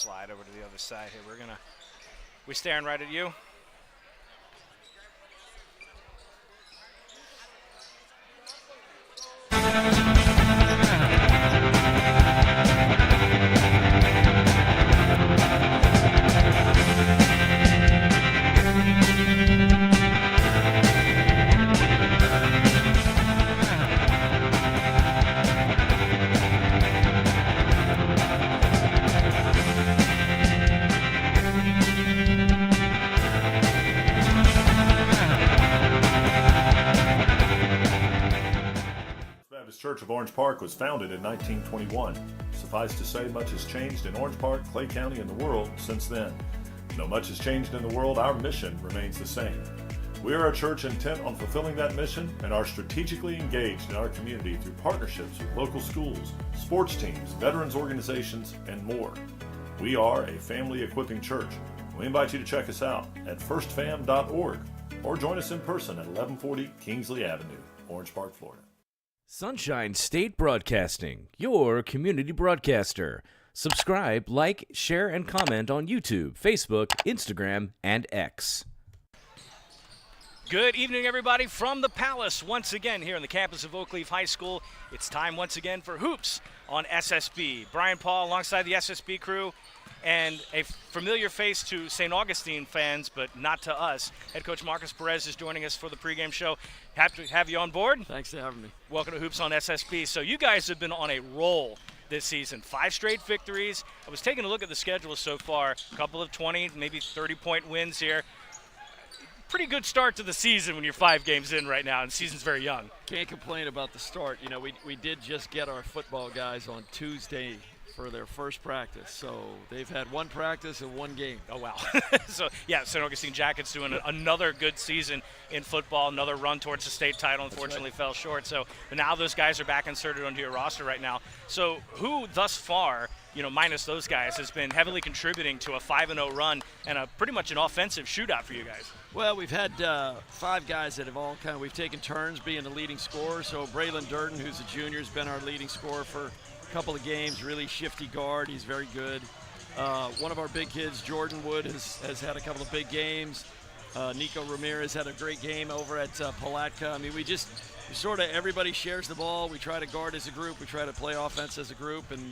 slide over to the other side here. We staring right at you. Church of Orange Park was founded in 1921. Suffice to say, much has changed in Orange Park, Clay County, and the world since then. Though much has changed in the world, our mission remains the same. We are a church intent on fulfilling that mission and are strategically engaged in our community through partnerships with local schools, sports teams, veterans organizations, and more. We are a family equipping church. We invite you to check us out at firstfam.org or join us in person at 1140 Kingsley Avenue, Orange Park, Florida. Sunshine State Broadcasting, your community broadcaster. Subscribe, like, share, and comment on YouTube, Facebook, Instagram, and X. Good evening, everybody, from the Palace. Once again, here on the campus of Oakleaf High School, it's time once again for Hoops on SSB. Brian Paul alongside the SSB crew, and a familiar face to St. Augustine fans, but not to us. Head coach Marcus Perez is joining us for the pregame show. Happy to have you on board. Thanks for having me. Welcome to Hoops on SSB. So you guys have been on a roll this season. 5 straight victories. I was taking a look at the schedule so far. A couple of 20, maybe 30-point wins here. Pretty good start to the season when you're 5 games in right now, and the season's very young. Can't complain about the start. You know, we did just get our football guys on Tuesday for their first practice. So they've had 1 practice and 1 game. Oh, wow. So, yeah, St. Augustine Jackets doing another good season in football, another run towards the state title. Unfortunately, fell short. So, but now those guys are back inserted onto your roster right now. So who thus far, you know, minus those guys, has been heavily contributing to a 5-0 run and a pretty much an offensive shootout for you guys? Well, we've had 5 guys that have all we've taken turns being the leading scorer. So Braylon Durden, who's a junior, has been our leading scorer for couple of games, really shifty guard. He's very good. One of our big kids, Jordan Wood, has had a couple of big games. Nico Ramirez had a great game over at Palatka. I mean, we sort of, everybody shares the ball. We try to guard as a group. We try to play offense as a group, and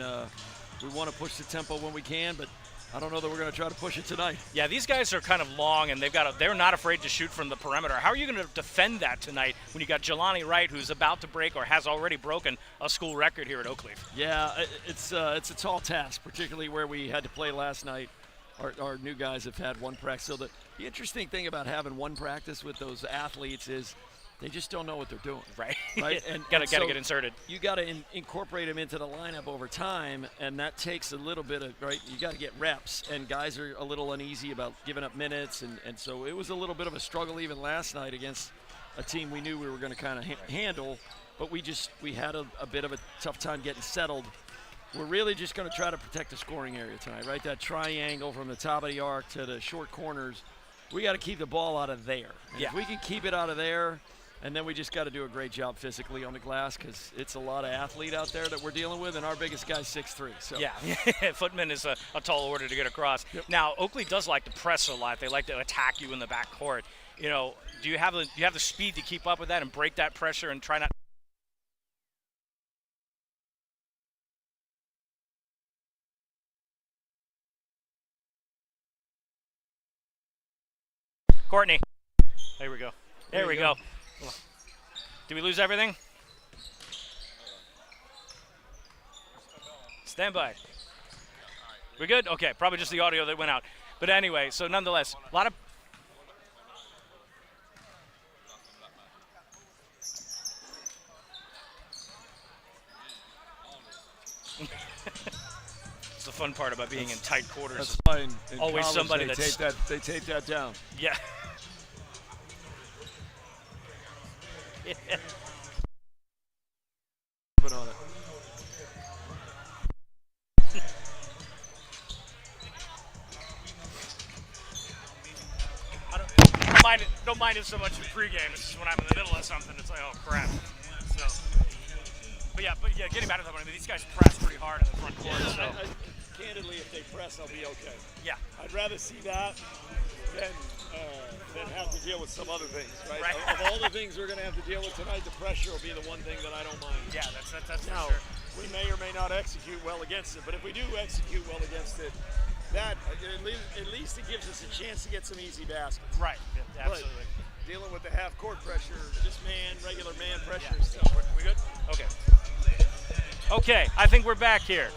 we want to push the tempo when we can, but I don't know that we're going to try to push it tonight. Yeah, these guys are kind of long, and they're not afraid to shoot from the perimeter. How are you going to defend that tonight when you got Jelani Wright, who's about to break or has already broken a school record here at Oakleaf? Yeah, it's a tall task, particularly where we had to play last night. Our new guys have had 1 practice. So the interesting thing about having 1 practice with those athletes is they just don't know what they're doing. Right. And gotta get inserted. You got to incorporate them into the lineup over time, and that takes a little bit of, right, you got to get reps, and guys are a little uneasy about giving up minutes, and so it was a little bit of a struggle even last night against a team we knew we were going to kind of handle, but we had a bit of a tough time getting settled. We're really just going to try to protect the scoring area tonight, right? That triangle from the top of the arc to the short corners, we got to keep the ball out of there. And if we can keep it out of there, and then we just got to do a great job physically on the glass, because it's a lot of athlete out there that we're dealing with, and our biggest guy's 6'3". So. Yeah, Footman is a tall order to get across. Yep. Now, Oakley does like to press a lot. They like to attack you in the back court. You know, do you have the speed to keep up with that and break that pressure and try not? Courtney. There we go. There we go. Did we lose everything? Stand by. We good? Okay, probably just the audio that went out. But anyway, so nonetheless, a lot of... It's the fun part about being in tight quarters. That's fine. In always college, somebody they tape that down. Yeah. Put on it. Don't mind it so much in pregame. It's just when I'm in the middle of something, it's like, oh crap. So, But getting back to that one, I mean, these guys press pretty hard in the front court. So. Candidly, if they press, I'll be okay. Yeah. I'd rather see that than have to deal with some other things, right? Right. Of all the things we're going to have to deal with tonight, the pressure will be the one thing that I don't mind. Yeah, that's Now, for sure. we may or may not execute well against it, but if we do execute well against it, that at least it gives us a chance to get some easy baskets. Right. Yeah, absolutely. But dealing with the half-court pressure, just regular man pressure Yeah. stuff. We good? Okay. Okay, I think we're back here.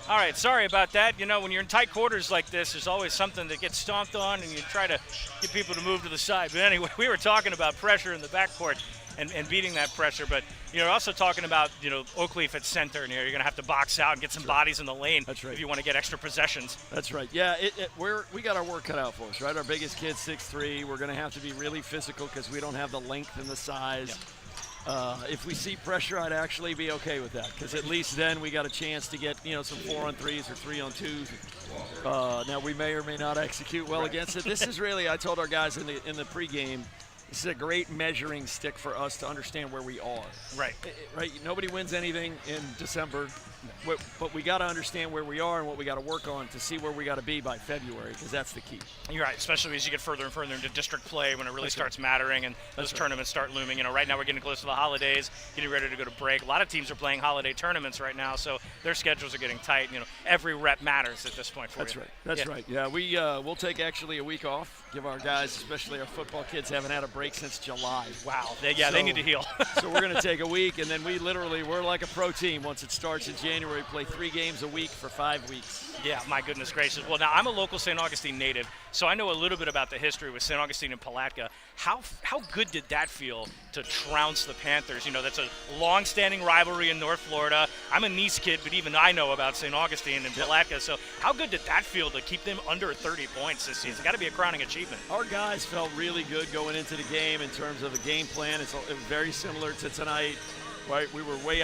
All right, sorry about that. You know, when you're in tight quarters like this, there's always something that gets stomped on, and you try to get people to move to the side. But anyway, we were talking about pressure in the backcourt and beating that pressure. But you're also talking about, Oakleaf at center, and you're going to have to box out and get some bodies in the lane. That's right. If you want to get extra possessions. That's right. Yeah, we got our work cut out for us, right? Our biggest kid's 6'3". We're going to have to be really physical because we don't have the length and the size. Yeah. If we see pressure, I'd actually be okay with that because at least then we got a chance to get some 4-on-3s or 3-on-2s. Now we may or may not execute well against it. This is really, I told our guys in the pregame, this is a great measuring stick for us to understand where we are. Right. Right. Nobody wins anything in December, but we got to understand where we are and what we got to work on to see where we got to be by February because that's the key. You're right, especially as you get further and further into district play when it really starts mattering and those tournaments start looming. Right now we're getting close to the holidays, getting ready to go to break. A lot of teams are playing holiday tournaments right now, so their schedules are getting tight. Every rep matters at this point for That's you. right. That's right. Yeah, we'll take actually a week off, give our guys, especially our football kids, haven't had a break since July. Wow. They need to heal. So we're going to take a week, and then we're like a pro team. Once it starts in January, play 3 games a week for 5 weeks. Yeah, my goodness gracious. Well, now I'm a local St. Augustine native, so I know a little bit about the history with St. Augustine and Palatka. How good did that feel to trounce the Panthers? That's a long-standing rivalry in North Florida. I'm a Nice kid, but even I know about St. Augustine and Palatka. So how good did that feel to keep them under 30 points this season? Got to be a crowning achievement. Our guys felt really good going into the game in terms of the game plan. It was very similar to tonight. Right, we were way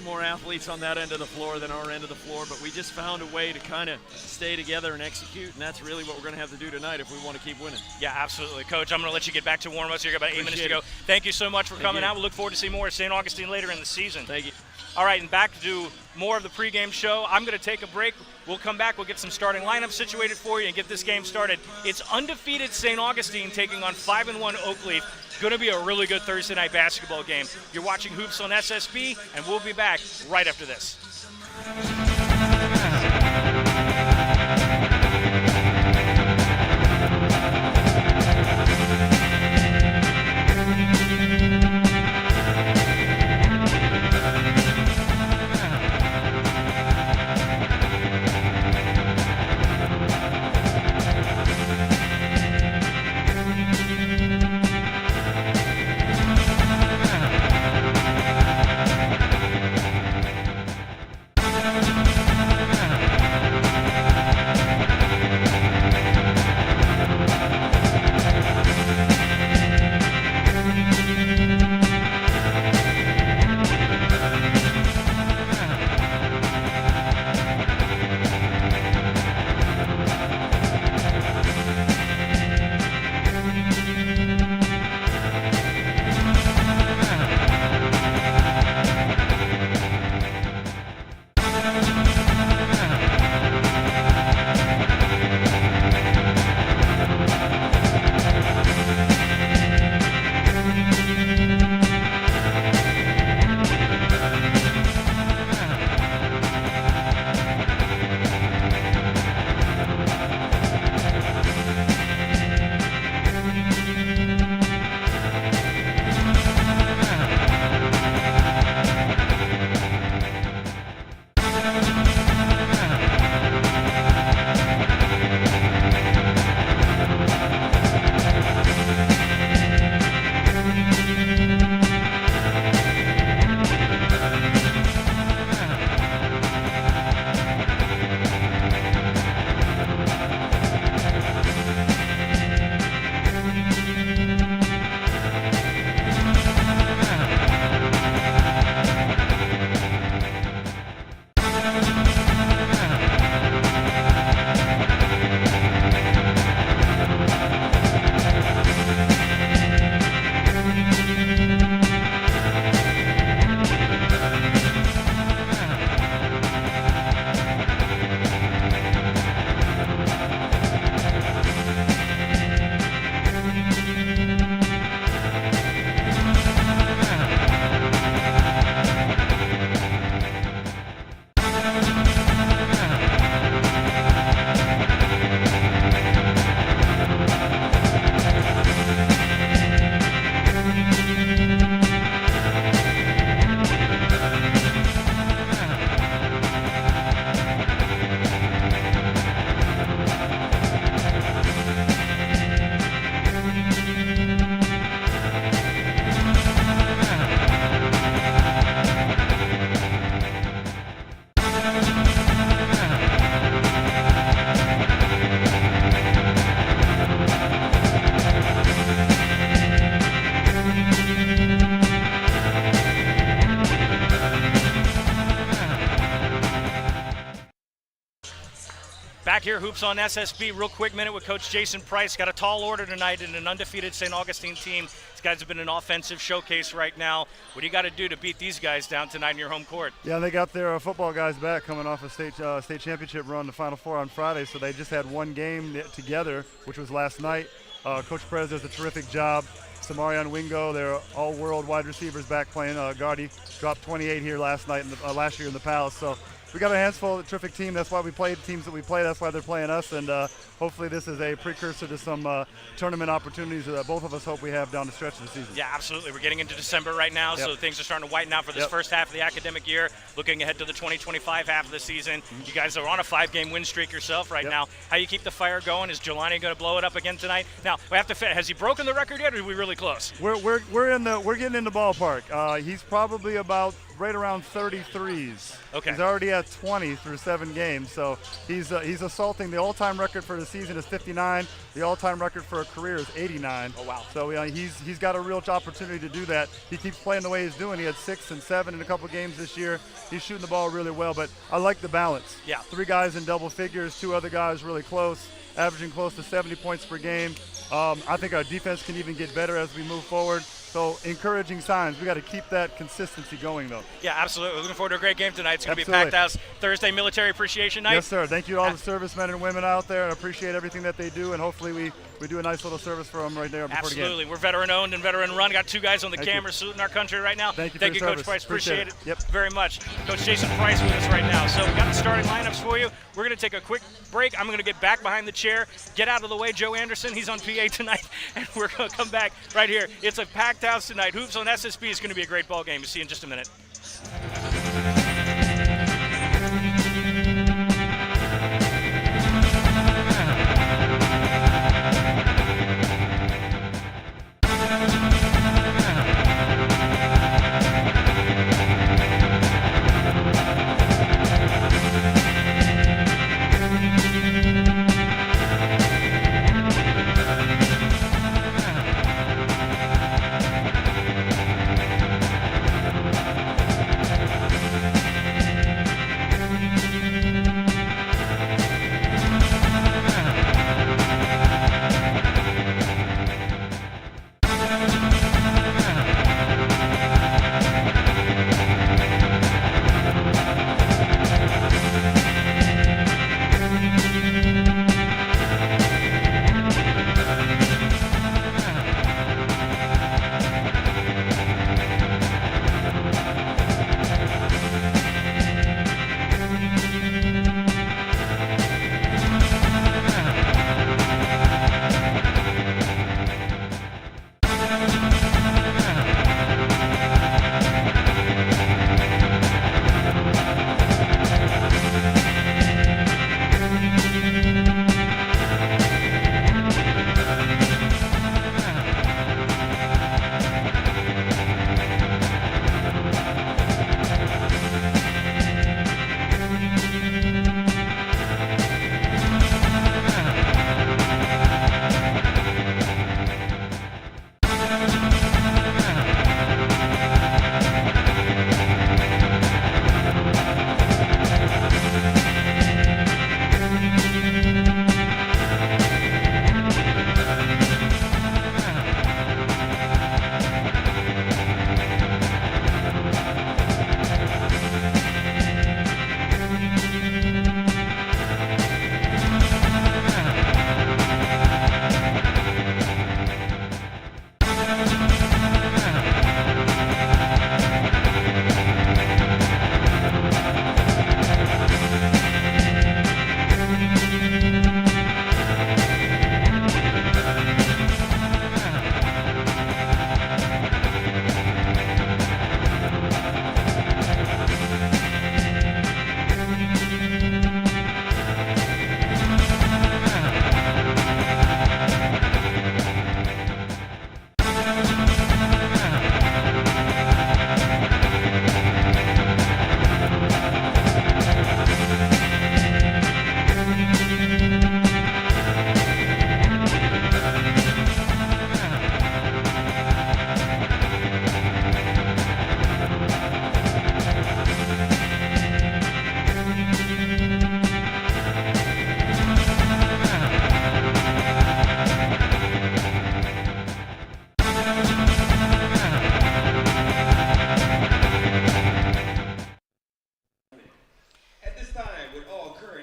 more athletes on that end of the floor than our end of the floor, but we just found a way to kind of stay together and execute, and that's really what we're going to have to do tonight if we want to keep winning. Yeah, absolutely. Coach, I'm going to let you get back to warm-ups. You've got about 8 minutes to go. It. Thank you so much for coming you. out. We look forward to seeing more of St. Augustine later in the season. Thank you. All right, and back to do more of the pregame show. I'm going to take a break. We'll come back. We'll get some starting lineups situated for you and get this game started. It's undefeated St. Augustine taking on 5-1 Oakleaf. Going to be a really good Thursday night basketball game. You're watching Hoops on SSB, and we'll be back right after this. Back here, Hoops on SSB. Real quick minute with Coach Jason Price. Got a tall order tonight in an undefeated St. Augustine team. These guys have been an offensive showcase right now. What do you got to do to beat these guys down tonight in your home court? Yeah, they got their football guys back coming off a state championship run, the Final Four on Friday, so they just had one game together, which was last night. Coach Perez does a terrific job. Samarian Wingo, their all-world wide receivers back playing. Gardy dropped 28 here last year in the Palace. So we got our hands full of a terrific team. That's why we play the teams that we play. That's why they're playing us. And hopefully this is a precursor to some tournament opportunities that both of us hope we have down the stretch of the season. Yeah, absolutely. We're getting into December right now, so things are starting to whiten out for this first half of the academic year. Looking ahead to the 2025 half of the season. You guys are on a 5-game win streak yourself right now. How you keep the fire going? Is Jelani going to blow it up again tonight? Now, we have to fit. Has he broken the record yet, or are we really close? We're getting in the ballpark. He's probably about right around 33s. Okay. He's already at 20 through 7 games, so he's assaulting. The all-time record for the season is 59. The all-time record for a career is 89. Oh wow! So he's got a real opportunity to do that. He keeps playing the way he's doing. He had 6 and 7 in a couple games this year. He's shooting the ball really well, but I like the balance. Yeah. 3 guys in double figures, 2 other guys really close, averaging close to 70 points per game. I think our defense can even get better as we move forward. So encouraging signs. We got to keep that consistency going, though. Yeah, absolutely. Looking forward to a great game tonight. It's going to be Absolutely. packed house Thursday, Military Appreciation Night. Yes, sir. Thank you to all the servicemen and women out there. I appreciate everything that they do, and hopefully we do a nice little service for them right there before the game. Absolutely. We're veteran-owned and veteran-run. Got 2 guys on the Thank camera you. saluting our country right now. Thank you Thank for you, your Coach service. Price. Appreciate it Yep. very much. Coach Jason Price with us right now. So we got the starting lineups for you. We're going to take a quick break. I'm going to get back behind the chair, get out of the way. Joe Anderson, he's on PA tonight, and we're going to come back right here. It's a packed house tonight. Hoops on SSB is going to be a great ball game. We'll see you in just a minute.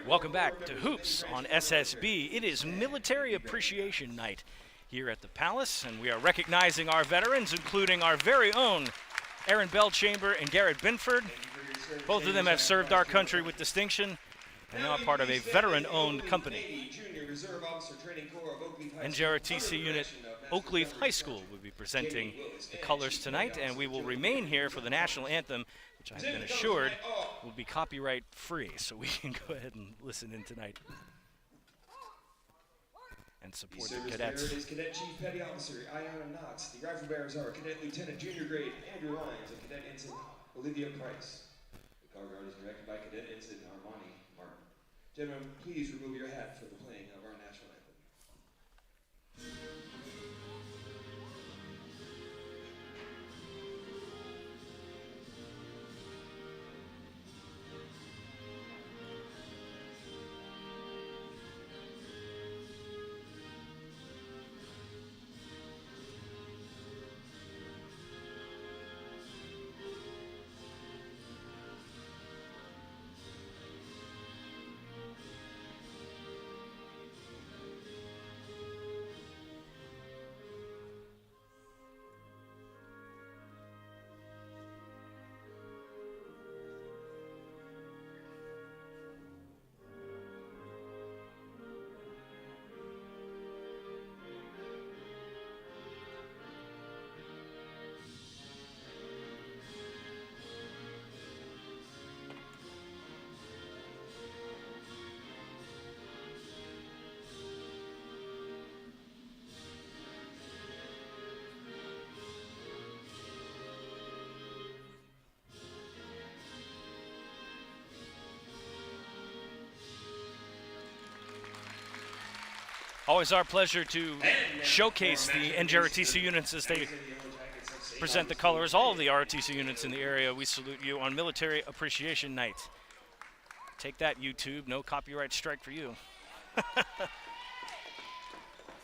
Welcome back to Hoops on SSB. It is Military Appreciation Night here at the Palace, and we are recognizing our veterans, including our very own Aaron Bellchamber and Garrett Binford. Both of them have served our country with distinction and now are part of a veteran-owned company. NJRTC unit Oakleaf High School will be presenting the colors tonight, and we will remain here for the national anthem, which I've been assured will be copyright free, so we can go ahead and listen in tonight and support the cadets. Is Cadet Chief Petty Officer Ayanna Knox. The rifle bearers are Cadet Lieutenant Junior Grade Andrew Lyons and Cadet Ensign Olivia Price. The color guard is directed by Cadet Ensign Armani Martin. Gentlemen, please remove your hat for the playing of our national anthem. Always our pleasure to showcase the NJRTC units as they present the colors. All of the ROTC units in the area, we salute you on Military Appreciation Night. Take that, YouTube. No copyright strike for you.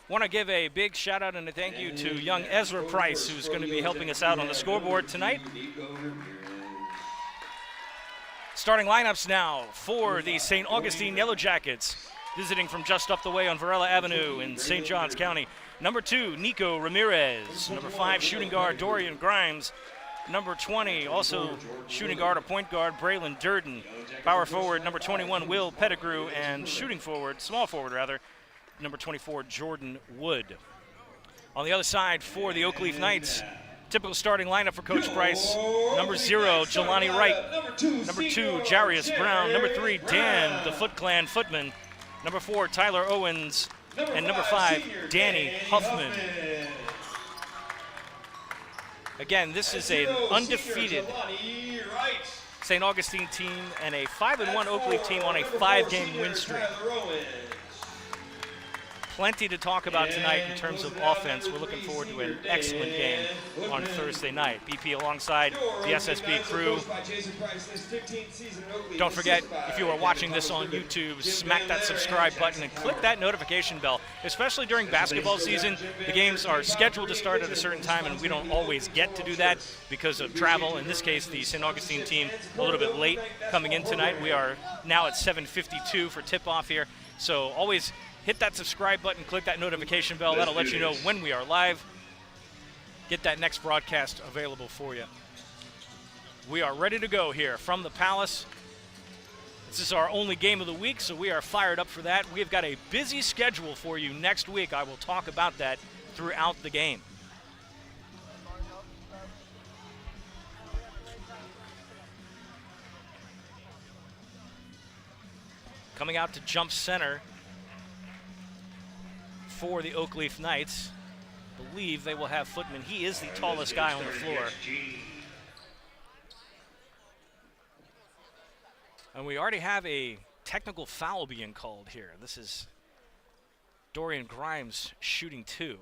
Want to give a big shout out and a thank you to young Ezra Price, who's going to be helping us out on the scoreboard tonight. Starting lineups now for the St. Augustine Yellow Jackets, visiting from just up the way on Varela Avenue in St. Johns County. Number 2, Nico Ramirez. Number 5, shooting guard Dorian Grimes. Number 20, also shooting guard or point guard, Braylon Durden. Power forward, number 21, Will Pettigrew. And shooting forward, small forward rather, number 24, Jordan Wood. On the other side for the Oakleaf Knights, typical starting lineup for Coach Price. Number 0, Jelani Wright. Number 2, Jarius Brown. Number 3, Dan, the Foot Clan Footman. Number 4, Tyler Owens. And number 5, Danny Huffman. Again, this is an undefeated St. Augustine team and a 5-1 Oakleaf team on a 5-game win streak. Plenty to talk about tonight in terms of offense. We're looking forward to an excellent game on Thursday night. BP alongside the SSB crew. Don't forget, if you are watching this on YouTube, smack that subscribe button and click that notification bell. Especially during basketball season, the games are scheduled to start at a certain time, and we don't always get to do that because of travel. In this case, the St. Augustine team a little bit late coming in tonight. We are now at 7:52 for tip-off here. So always hit that subscribe button, click that notification bell. That'll let you know when we are live. Get that next broadcast available for you. We are ready to go here from the Palace. This is our only game of the week, so we are fired up for that. We've got a busy schedule for you next week. I will talk about that throughout the game. Coming out to jump center for the Oakleaf Knights. Believe they will have Footman. He is the tallest guy on the floor. And we already have a technical foul being called here. This is Dorian Grimes shooting 2.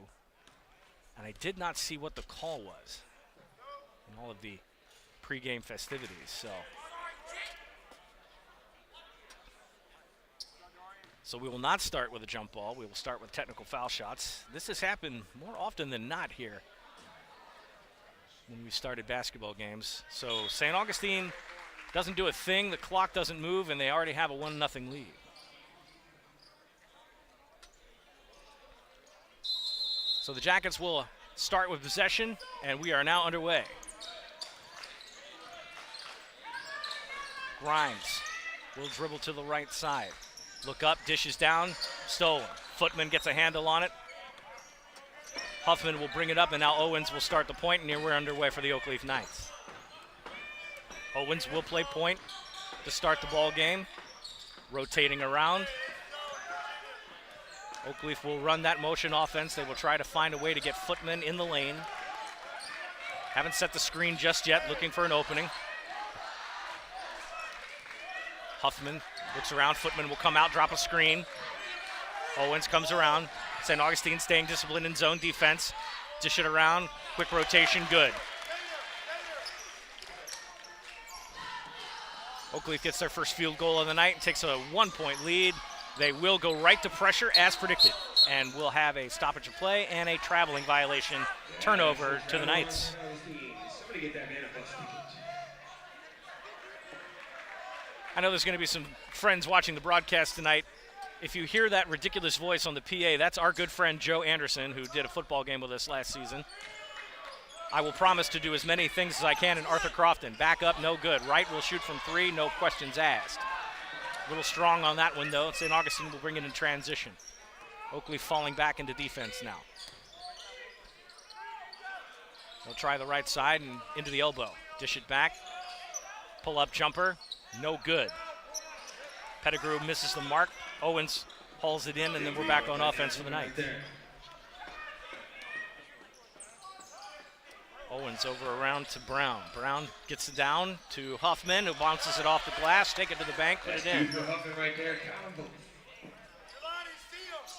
And I did not see what the call was in all of the pregame festivities. So we will not start with a jump ball. We will start with technical foul shots. This has happened more often than not here when we started basketball games. So St. Augustine doesn't do a thing. The clock doesn't move, and they already have a 1-0 lead. So the Jackets will start with possession, and we are now underway. Grimes will dribble to the right side. Look up, dishes down, stolen. Footman gets a handle on it. Huffman will bring it up, and now Owens will start the point, and we're underway for the Oakleaf Knights. Owens will play point to start the ball game. Rotating around. Oakleaf will run that motion offense. They will try to find a way to get Footman in the lane. Haven't set the screen just yet, looking for an opening. Huffman looks around. Footman will come out, drop a screen. Owens comes around. St. Augustine staying disciplined in zone defense. Dish it around. Quick rotation, good. Oakleaf gets their first field goal of the night and takes a 1-point lead. They will go right to pressure as predicted, and we'll have a stoppage of play and a traveling violation, turnover to the Knights. I know there's going to be some friends watching the broadcast tonight. If you hear that ridiculous voice on the PA, that's our good friend Joe Anderson, who did a football game with us last season. I will promise to do as many things as I can in Arthur Crofton. Back up, no good. Right will shoot from 3, no questions asked. A little strong on that one, though. St. Augustine will bring it in transition. Oakleaf falling back into defense now. They'll try the right side and into the elbow. Dish it back. Pull-up jumper, no good. Pettigrew misses the mark. Owens hauls it in, and then we're back on offense for the night. Owens over around to Brown. Brown gets it down to Huffman, who bounces it off the glass, take it to the bank, put it in.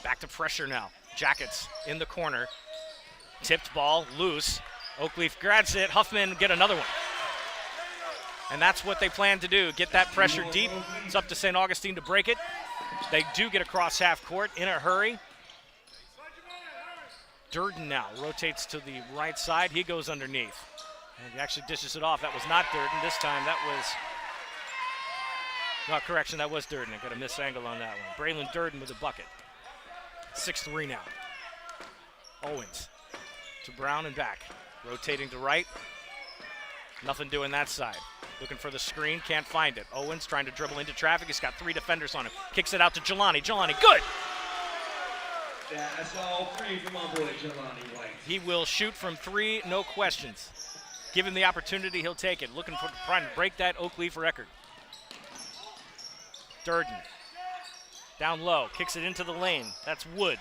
Back to pressure now. Jackets in the corner. Tipped ball, loose. Oakleaf grabs it. Huffman get another one. And that's what they plan to do, get that pressure deep. It's up to St. Augustine to break it. They do get across half court in a hurry. Durden now rotates to the right side. He goes underneath. And he actually dishes it off. That was not Durden. This time that was, no, correction, that was Durden. I got a miss angle on that one. Braylon Durden with a bucket. 6-3 now. Owens to Brown and back. Rotating to right. Nothing doing that side. Looking for the screen, can't find it. Owens trying to dribble into traffic. He's got 3 defenders on him. Kicks it out to Jelani. Jelani, good! That's all 3 from my boy, Jelani White. He will shoot from 3, no questions. Give him the opportunity, he'll take it. Looking for trying to break that Oakleaf record. Durden. Down low, kicks it into the lane. That's Wood.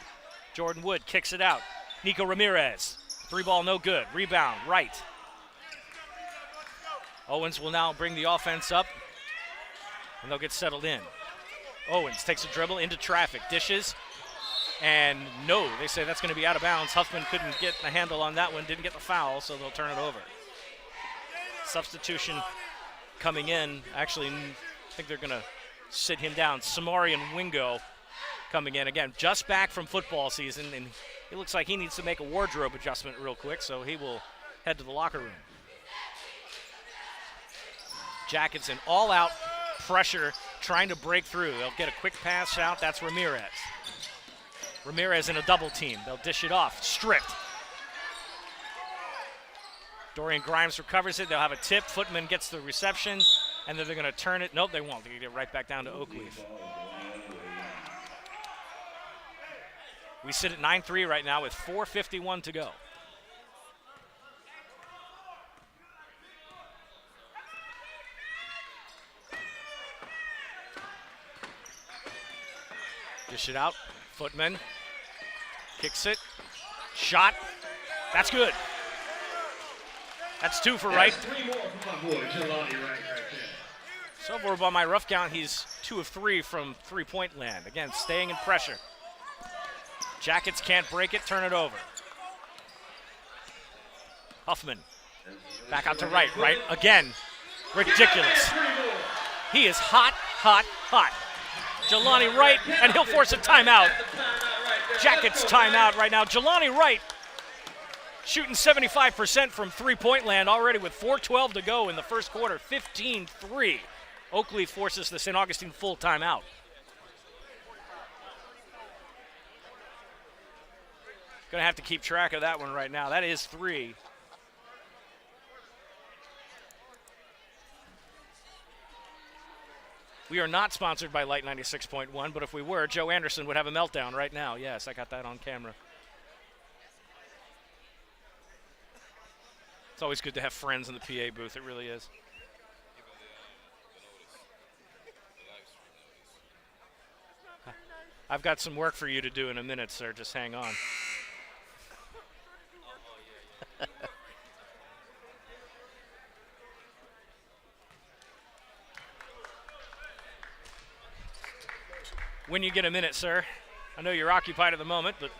Jordan Wood kicks it out. Nico Ramirez. 3 ball, no good. Rebound, right. Owens will now bring the offense up, and they'll get settled in. Owens takes a dribble into traffic, dishes, and no, they say that's going to be out of bounds. Huffman couldn't get a handle on that one, didn't get the foul, so they'll turn it over. Substitution coming in. Actually, I think they're going to sit him down. Samari and Wingo coming in again, just back from football season, and it looks like he needs to make a wardrobe adjustment real quick, so he will head to the locker room. Jackets in all-out pressure, trying to break through. They'll get a quick pass out. That's Ramirez. Ramirez in a double team. They'll dish it off. Stripped. Dorian Grimes recovers it. They'll have a tip. Footman gets the reception, and then they're going to turn it. Nope, they won't. They get it right back down to Oakleaf. We sit at 9-3 right now with 4:51 to go. Dish it out. Footman kicks it. Shot. That's good. That's 2 for Wright. 3 more from my boy, Jelani Wright, right there. So far by my rough count, he's 2 of 3 from three-point land. Again, staying in pressure. Jackets can't break it, turn it over. Huffman. Back out to Wright. Wright again. Ridiculous. He is hot, hot, hot. Jelani Wright, and he'll force a timeout. Jackets timeout right now. Jelani Wright shooting 75% from three-point land already with 4:12 to go in the first quarter. 15-3. Oakleaf forces the St. Augustine full timeout. Going to have to keep track of that one right now. That is 3. We are not sponsored by Light 96.1, but if we were, Joe Anderson would have a meltdown right now. Yes, I got that on camera. It's always good to have friends in the PA booth. It really is. I've got some work for you to do in a minute, sir. Just hang on. When you get a minute, sir. I know you're occupied at the moment, but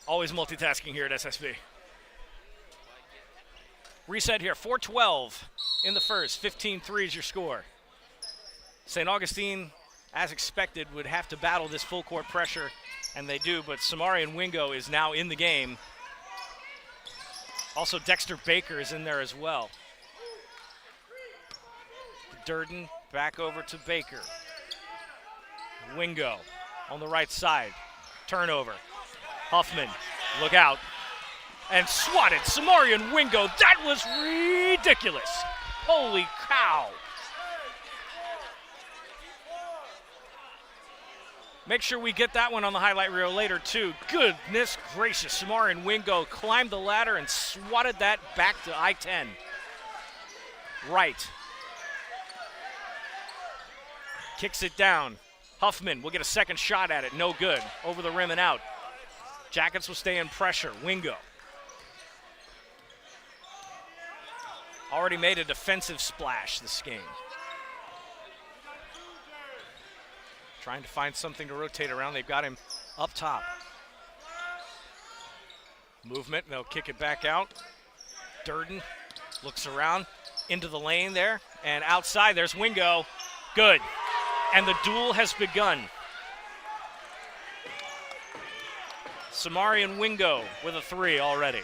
always multitasking here at SSB. Reset here, 4:12 in the first, 15-3 is your score. St. Augustine, as expected, would have to battle this full court pressure, and they do, but Samarian Wingo is now in the game. Also, Dexter Baker is in there as well. Durden back over to Baker. Wingo on the right side. Turnover. Huffman, look out. And swatted. Samarian Wingo. That was ridiculous. Holy cow. Make sure we get that one on the highlight reel later, too. Goodness gracious. Samarian Wingo climbed the ladder and swatted that back to I-10. Right. Kicks it down. Huffman will get a second shot at it. No good. Over the rim and out. Jackets will stay in pressure. Wingo. Already made a defensive splash this game. Trying to find something to rotate around. They've got him up top. Movement, they'll kick it back out. Durden looks around into the lane there. And outside, there's Wingo. Good. And the duel has begun. Samarian Wingo with a 3 already.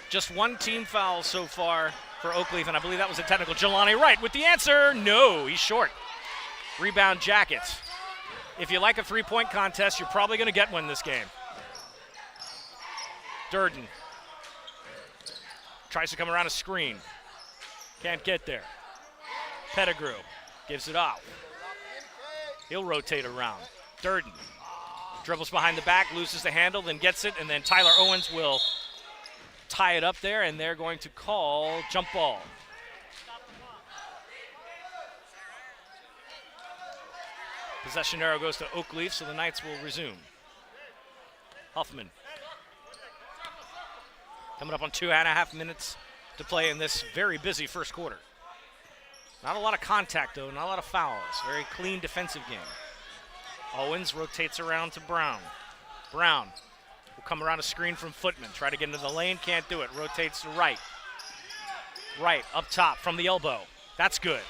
Just one team foul so far for Oakleaf, and I believe that was a technical. Jelani Wright with the answer. No, he's short. Rebound Jackets. If you like a three-point contest, you're probably going to get one this game. Durden tries to come around a screen. Can't get there. Pettigrew gives it off. He'll rotate around. Durden dribbles behind the back, loses the handle, then gets it, and then Tyler Owens will tie it up there, and they're going to call jump ball. Possession arrow goes to Oakleaf, so the Knights will resume. Huffman. Coming up on 2.5 minutes to play in this very busy first quarter. Not a lot of contact, though, not a lot of fouls. Very clean defensive game. Owens rotates around to Brown. Brown will come around a screen from Footman. Try to get into the lane, can't do it. Rotates to right. Right, up top from the elbow. That's good.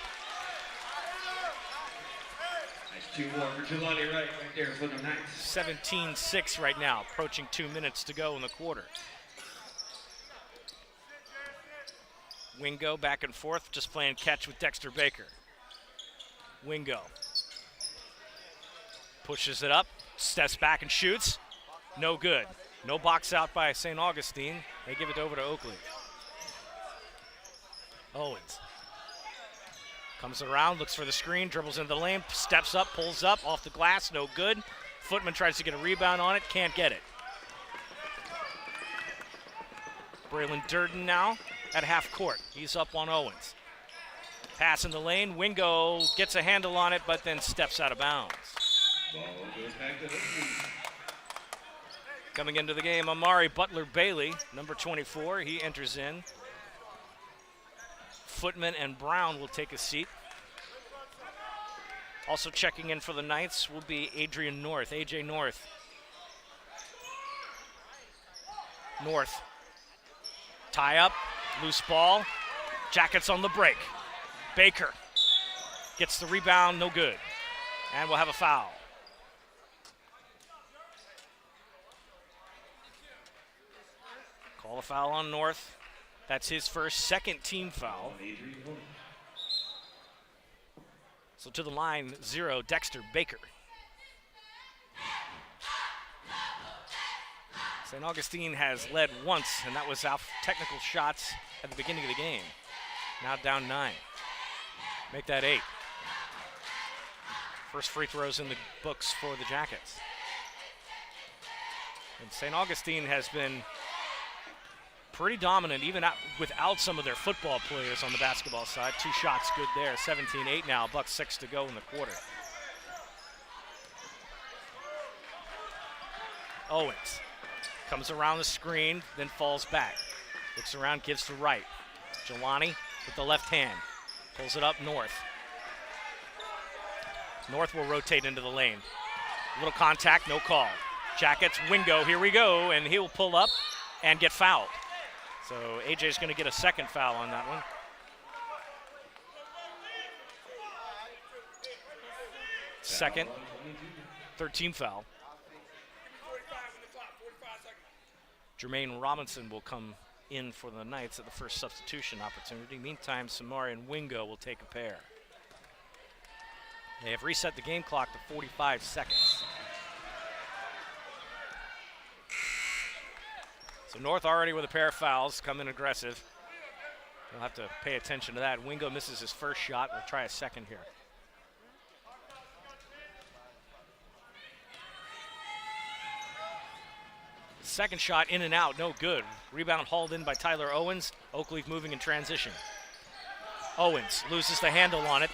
Nice 2 more for Jelani Wright there for the Knights. 17-6 right now, approaching 2 minutes to go in the quarter. Wingo back and forth, just playing catch with Dexter Baker. Wingo pushes it up, steps back and shoots. No good. No box out by St. Augustine. They give it over to Oakleaf. Owens comes around, looks for the screen, dribbles into the lane, steps up, pulls up, off the glass, no good. Footman tries to get a rebound on it, can't get it. Braylon Durden now at half court. He's up on Owens. Pass in the lane. Wingo gets a handle on it, but then steps out of bounds. Ball goes back to Oakleaf. Coming into the game, Amari Butler-Bailey, number 24. He enters in. Footman and Brown will take a seat. Also checking in for the Knights will be Adrian North, AJ North. North. Tie up, loose ball. Jackets on the break. Baker gets the rebound, no good. And we'll have a foul. Call a foul on North. That's his first, second team foul. So to the line, 0, Dexter Baker. St. Augustine has led once, and that was off technical shots at the beginning of the game. Now down 9. Make that 8. First free throws in the books for the Jackets. And St. Augustine has been pretty dominant, even without some of their football players on the basketball side. 2 shots good there, 17-8 now, $1:06 to go in the quarter. Owens comes around the screen, then falls back. Looks around, gives to right. Jelani with the left hand, pulls it up north. North will rotate into the lane. A little contact, no call. Jackets, Wingo, here we go, and he'll pull up and get fouled. So AJ's going to get a second foul on that one. Second, third team foul. Jermaine Robinson will come in for the Knights at the first substitution opportunity. Meantime, Samari and Wingo will take a pair. They have reset the game clock to 45 seconds. So North already with a pair of fouls, coming aggressive. They'll have to pay attention to that. Wingo misses his first shot. We'll try a second here. Second shot in and out, no good. Rebound hauled in by Tyler Owens. Oakleaf moving in transition. Owens loses the handle on it.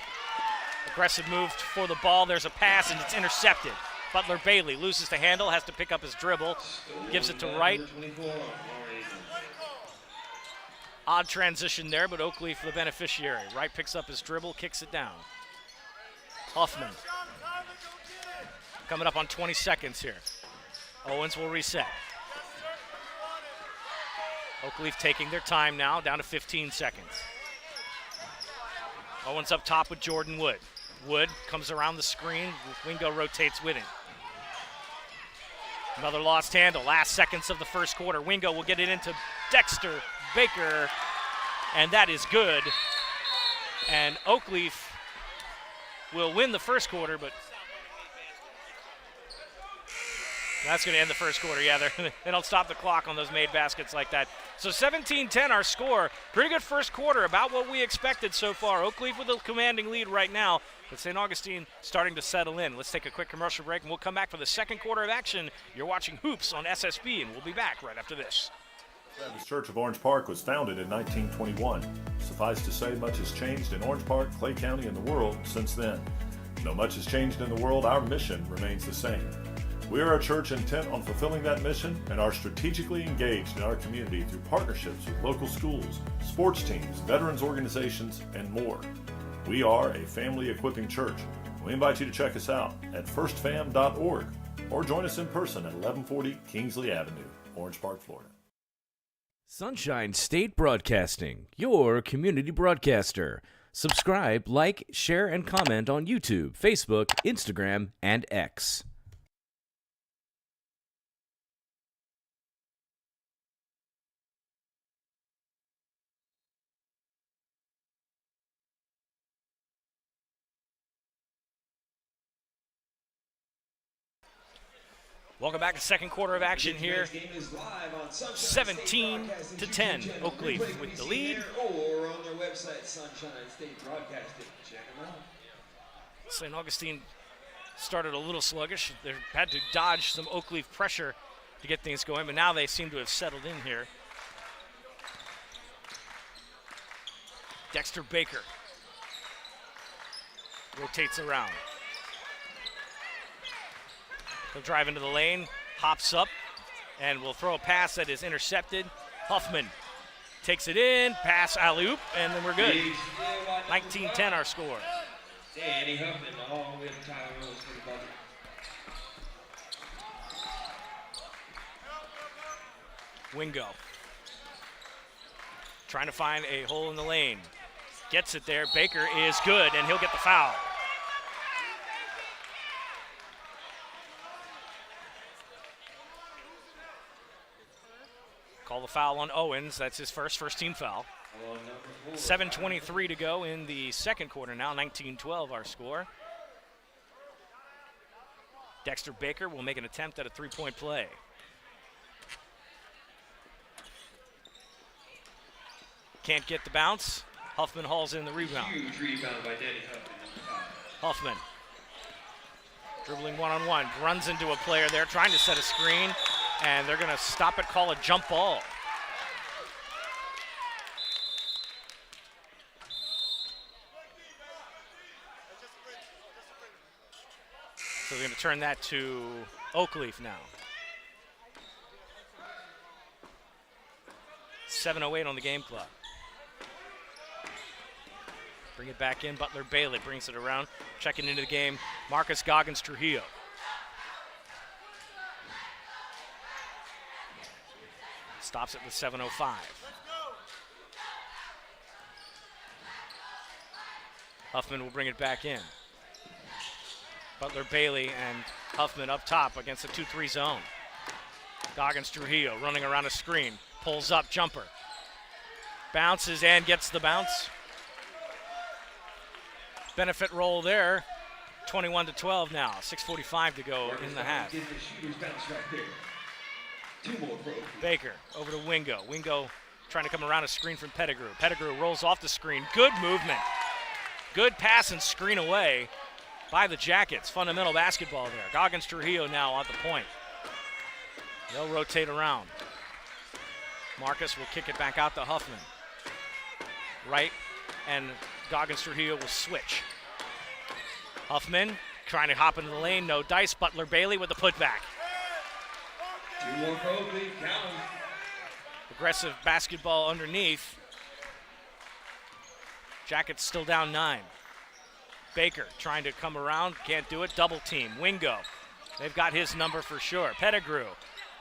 Aggressive move for the ball. There's a pass and it's intercepted. Butler Bailey loses the handle, has to pick up his dribble. Gives it to Wright. Odd transition there, but Oakleaf the beneficiary. Wright picks up his dribble, kicks it down. Huffman. Coming up on 20 seconds here. Owens will reset. Oakleaf taking their time now, down to 15 seconds. Owens up top with Jordan Wood. Wood comes around the screen. Wingo rotates with him. Another lost handle. Last seconds of the first quarter. Wingo will get it into Dexter Baker, and that is good. And Oakleaf will win the first quarter, but that's going to end the first quarter. Yeah, they don't stop the clock on those made baskets like that. So 17-10 our score. Pretty good first quarter, about what we expected so far. Oakleaf with a commanding lead right now, but St. Augustine starting to settle in. Let's take a quick commercial break, and we'll come back for the second quarter of action. You're watching Hoops on SSB, and we'll be back right after this. Baptist Church of Orange Park was founded in 1921. Suffice to say, much has changed in Orange Park, Clay County, and the world since then. Though much has changed in the world, our mission remains the same. We are a church intent on fulfilling that mission and are strategically engaged in our community through partnerships with local schools, sports teams, veterans organizations, and more. We are a family equipping church. We invite you to check us out at firstfam.org or join us in person at 1140 Kingsley Avenue, Orange Park, Florida. Sunshine State Broadcasting, your community broadcaster. Subscribe, like, share, and comment on YouTube, Facebook, Instagram, and X. Welcome back to second quarter of action here. 17-10, Oakleaf with the lead. Or on their website, Sunshine State Broadcasting. Check them out. St. Augustine started a little sluggish. They had to dodge some Oakleaf pressure to get things going, but now they seem to have settled in here. Dexter Baker rotates around. He'll drive into the lane, hops up, and will throw a pass that is intercepted. Huffman takes it in, pass alley-oop, and then we're good. 19-10 our score. Danny Huffman along with Tyler Rose for the bucket. Wingo trying to find a hole in the lane. Gets it there. Baker is good, and he'll get the foul. Call the foul on Owens. That's his first team foul. 7:23 to go in the second quarter now. 19-12 our score. Dexter Baker will make an attempt at a three-point play. Can't get the bounce. Huffman hauls in the rebound. Huge rebound by Danny Huffman. Huffman dribbling one-on-one, runs into a player there, trying to set a screen, and they're going to stop it, call a jump ball. So they're going to turn that to Oakleaf now. 7:08 on the game clock. Bring it back in. Butler Bailey brings it around. Checking into the game, Marcus Goggins Trujillo. Stops it with 7:05. Huffman will bring it back in. Butler Bailey and Huffman up top against a 2-3 zone. Goggins Trujillo running around a screen. Pulls up, jumper. Bounces and gets the bounce. Benefit roll there. 21-12 now. 6:45 to go in the half. Baker over to Wingo. Wingo trying to come around a screen from Pettigrew. Pettigrew rolls off the screen. Good movement. Good pass and screen away by the Jackets. Fundamental basketball there. Goggins Trujillo now at the point. They'll rotate around. Marcus will kick it back out to Huffman. Right, and Goggins Trujillo will switch. Huffman trying to hop into the lane, no dice. Butler Bailey with the putback. 2 more for Oakleaf, count 'em. Aggressive basketball underneath. Jackets still down 9. Baker trying to come around, can't do it. Double team, Wingo. They've got his number for sure. Pettigrew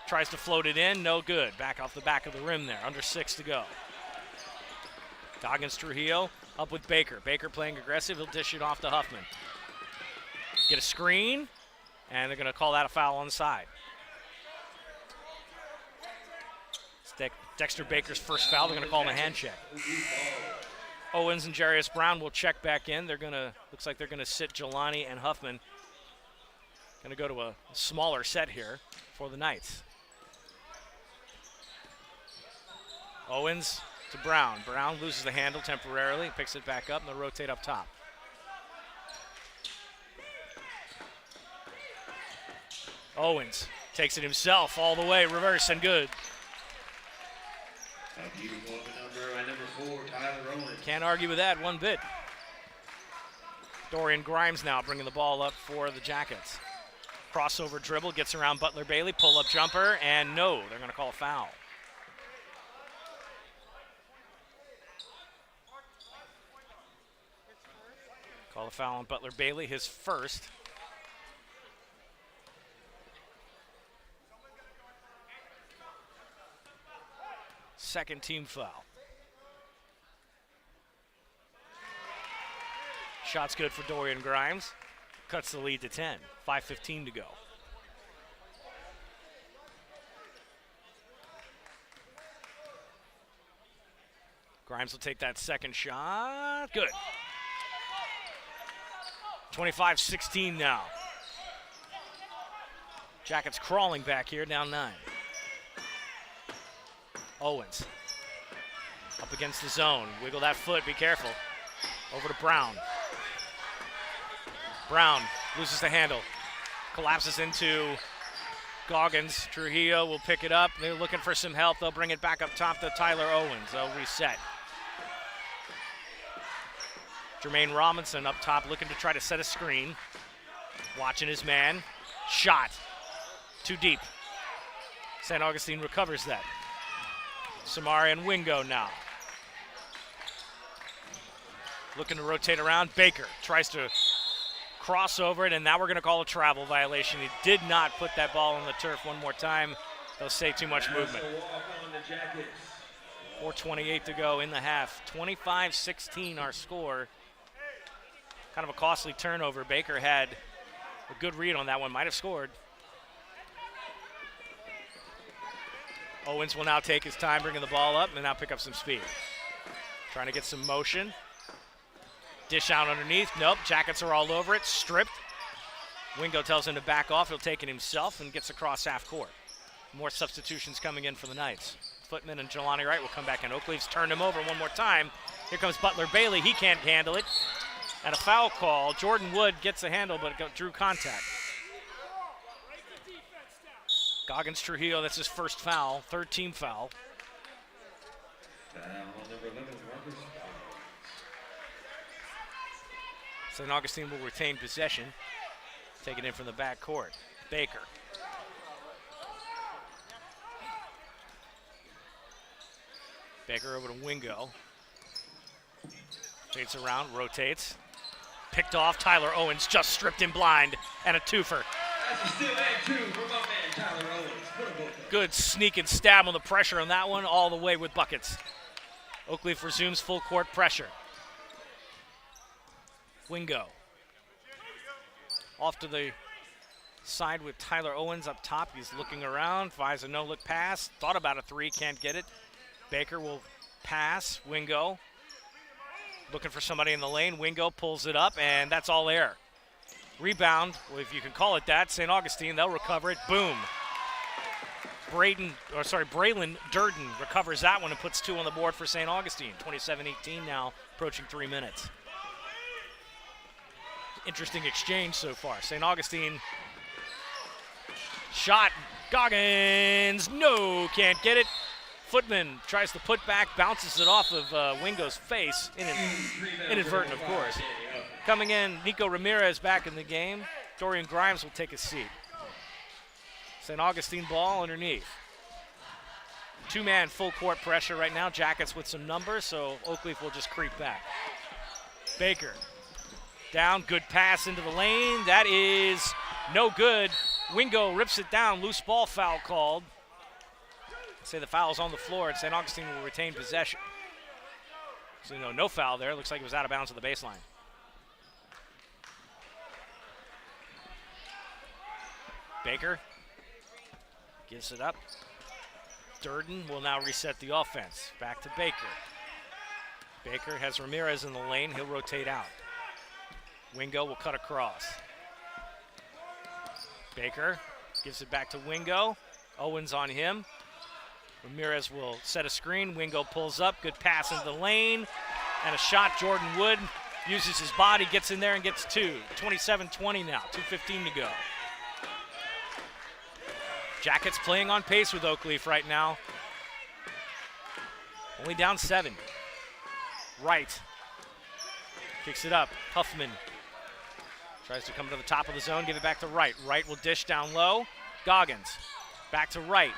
tries to float it in, no good. Back off the back of the rim there, under 6 to go. Goggins Trujillo up with Baker. Baker playing aggressive, he'll dish it off to Huffman. Get a screen, and they're going to call that a foul on the side. It's Dexter Baker's first foul. They're going to call him a hand check. Owens and Jarius Brown will check back in. They're going to, looks like they're going to sit Jelani and Huffman. Going to go to a smaller set here for the Knights. Owens to Brown. Brown loses the handle temporarily, picks it back up, and they'll rotate up top. Owens takes it himself all the way, reverse and good. A beautiful number by number 4, Tyler Owens. Can't argue with that one bit. Dorian Grimes now bringing the ball up for the Jackets. Crossover dribble, gets around Butler Bailey, pull-up jumper, and no, they're going to call a foul. Call a foul on Butler Bailey, his first. Second team foul. Shot's good for Dorian Grimes. Cuts the lead to 10. 5:15 to go. Grimes will take that second shot. Good. 25-16 now. Jackets crawling back here, down 9. Owens up against the zone. Wiggle that foot, be careful. Over to Brown. Brown loses the handle. Collapses into Goggins. Trujillo will pick it up. They're looking for some help. They'll bring it back up top to Tyler Owens. They'll reset. Jermaine Robinson up top looking to try to set a screen. Watching his man. Shot. Too deep. St. Augustine recovers that. Samari and Wingo now. Looking to rotate around. Baker tries to cross over it, and now we're going to call a travel violation. He did not put that ball on the turf one more time. They'll say too much movement. 4:28 to go in the half. 25-16 our score. Kind of a costly turnover. Baker had a good read on that one. Might have scored. Owens will now take his time bringing the ball up and now pick up some speed. Trying to get some motion. Dish out underneath. Nope, Jackets are all over it. Stripped. Wingo tells him to back off. He'll take it himself and gets across half court. More substitutions coming in for the Knights. Footman and Jelani Wright will come back in. Oakleaf's turned him over one more time. Here comes Butler Bailey. He can't handle it. And a foul call. Jordan Wood gets a handle, but it drew contact. Goggins Trujillo, that's his first foul, third team foul. Foul number 11, Marcus. St. Augustine will retain possession. Take it in from the back court. Baker. Baker over to Wingo. Takes around, rotates. Picked off. Tyler Owens just stripped him blind. And a twofer. That's a steal and 2 from my man Tyler Owens. Put 'em both up. Good sneak and stab on the pressure on that one, all the way with buckets. Oakleaf resumes full court pressure. Wingo. Off to the side with Tyler Owens up top. He's looking around, finds a no-look pass. Thought about a three, can't get it. Baker will pass. Wingo looking for somebody in the lane. Wingo pulls it up, and that's all air. Rebound, well, if you can call it that. St. Augustine, they'll recover it. Boom. Braylon Durden recovers that one and puts 2 on the board for St. Augustine. 27-18 now, approaching 3 minutes. Interesting exchange so far. St. Augustine shot. Goggins, no, can't get it. Footman tries to put back, bounces it off of Wingo's face. Inadvertent, of course. Coming in, Nico Ramirez back in the game. Dorian Grimes will take a seat. St. Augustine ball underneath. 2-man full court pressure right now. Jackets with some numbers, so Oakleaf will just creep back. Baker down, good pass into the lane. That is no good. Wingo rips it down, loose ball foul called. Say the foul's on the floor, and St. Augustine will retain possession. So no foul there. Looks like it was out of bounds at the baseline. Baker gives it up. Durden will now reset the offense. Back to Baker. Baker has Ramirez in the lane. He'll rotate out. Wingo will cut across. Baker gives it back to Wingo. Owens on him. Ramirez will set a screen. Wingo pulls up. Good pass into the lane. And a shot. Jordan Wood uses his body, gets in there and gets 2. 27-20 now. 2:15 to go. Jackets playing on pace with Oakleaf right now. Only down 7. Wright kicks it up. Huffman tries to come to the top of the zone, give it back to Wright. Wright will dish down low. Goggins back to Wright.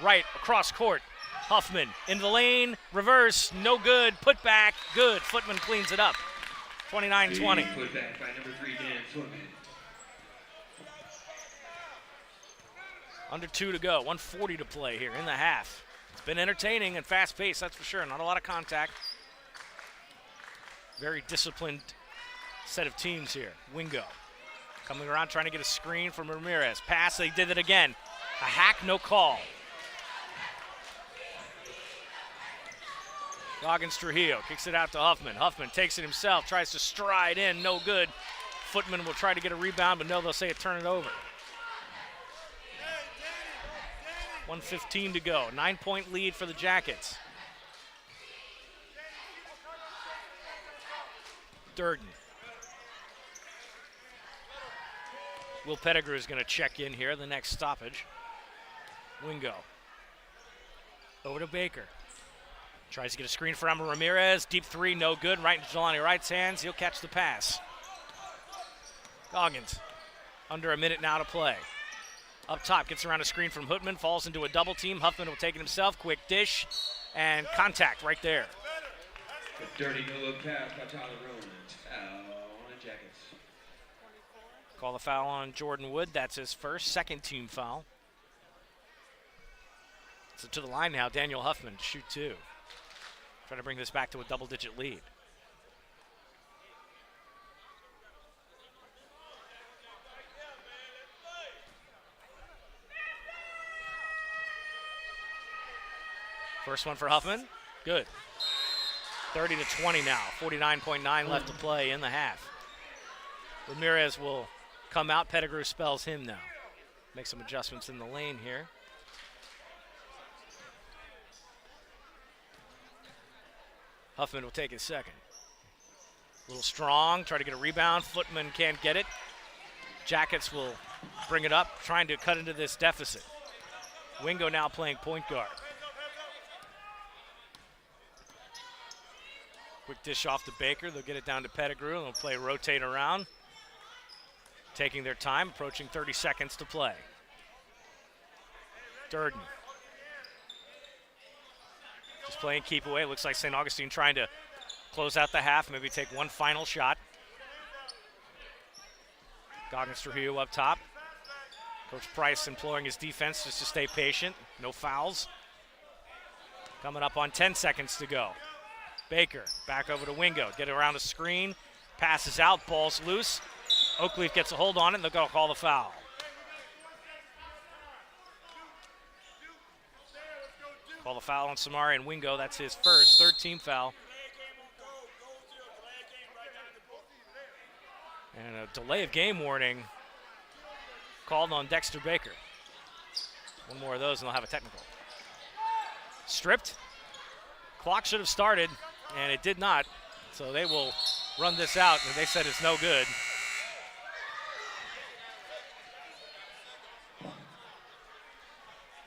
Wright across court. Huffman into the lane. Reverse. No good. Put back. Good. Footman cleans it up. 29-20. Put back by number 3, Dan Footman. Under 2 to go. 1:40 to play here in the half. It's been entertaining and fast-paced, that's for sure. Not a lot of contact. Very disciplined set of teams here. Wingo coming around trying to get a screen from Ramirez. Pass, they did it again. A hack, no call. Goggins Trujillo kicks it out to Huffman. Huffman takes it himself, tries to stride in, no good. Footman will try to get a rebound, but no, they'll say it, turn it over. 1:15 to go. 9-point lead for the Jackets. Durden. Will Pettigrew is going to check in here, the next stoppage. Wingo. Over to Baker. Tries to get a screen from Ramirez. Deep 3, no good. Right into Jelani Wright's hands. He'll catch the pass. Goggins. Under a minute now to play. Up top, gets around a screen from Huttman, falls into a double team. Huffman will take it himself. Quick dish, and contact right there. A dirty no-look pass by Tyler Owens. Foul on the Jackets. Call the foul on Jordan Wood. That's his first, second team foul. So to the line now, Daniel Huffman to shoot 2. Trying to bring this back to a double-digit lead. First one for Huffman. Good. 30-20 now. 49.9 left to play in the half. Ramirez will come out. Pettigrew spells him now. Make some adjustments in the lane here. Huffman will take his second. A little strong, try to get a rebound. Footman can't get it. Jackets will bring it up, trying to cut into this deficit. Wingo now playing point guard. Quick dish off to Baker. They'll get it down to Pettigrew, and they'll play rotate around. Taking their time, approaching 30 seconds to play. Durden. Just playing keep away. Looks like St. Augustine trying to close out the half, maybe take one final shot. Goggins Trujillo up top. Coach Price imploring his defense just to stay patient. No fouls. Coming up on 10 seconds to go. Baker back over to Wingo. Get around the screen. Passes out. Ball's loose. Oakleaf gets a hold on it, and they're going to call the foul. Call the foul on Samari and Wingo. That's his first, third team foul. And a delay of game warning called on Dexter Baker. One more of those and they'll have a technical. Stripped. Clock should have started, and it did not. So they will run this out, and they said it's no good.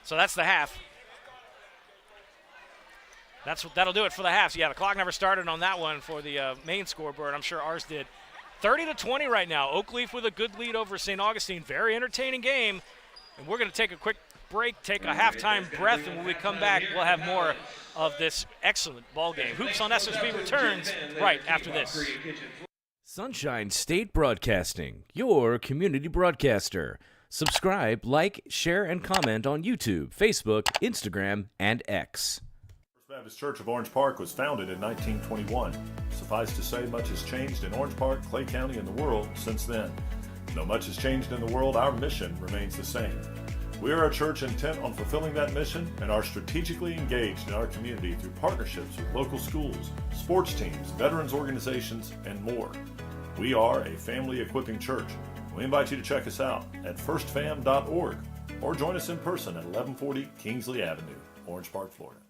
So that's the half. That'll do it for the half. So yeah, the clock never started on that one for the main scoreboard. I'm sure ours did. 30-20 right now. Oakleaf with a good lead over St. Augustine. Very entertaining game. And we're going to take a quick break, take a halftime breath, and when we come back, we'll have more of this excellent ball game. Hoops on SSB returns right after this. Sunshine State Broadcasting, your community broadcaster. Subscribe, like, share, and comment on YouTube, Facebook, Instagram, and X. First Baptist Church of Orange Park was founded in 1921. Suffice to say, much has changed in Orange Park, Clay County, and the world since then. Though much has changed in the world, our mission remains the same. We are a church intent on fulfilling that mission and are strategically engaged in our community through partnerships with local schools, sports teams, veterans organizations, and more. We are a family equipping church. We invite you to check us out at firstfam.org or join us in person at 1140 Kingsley Avenue, Orange Park, Florida.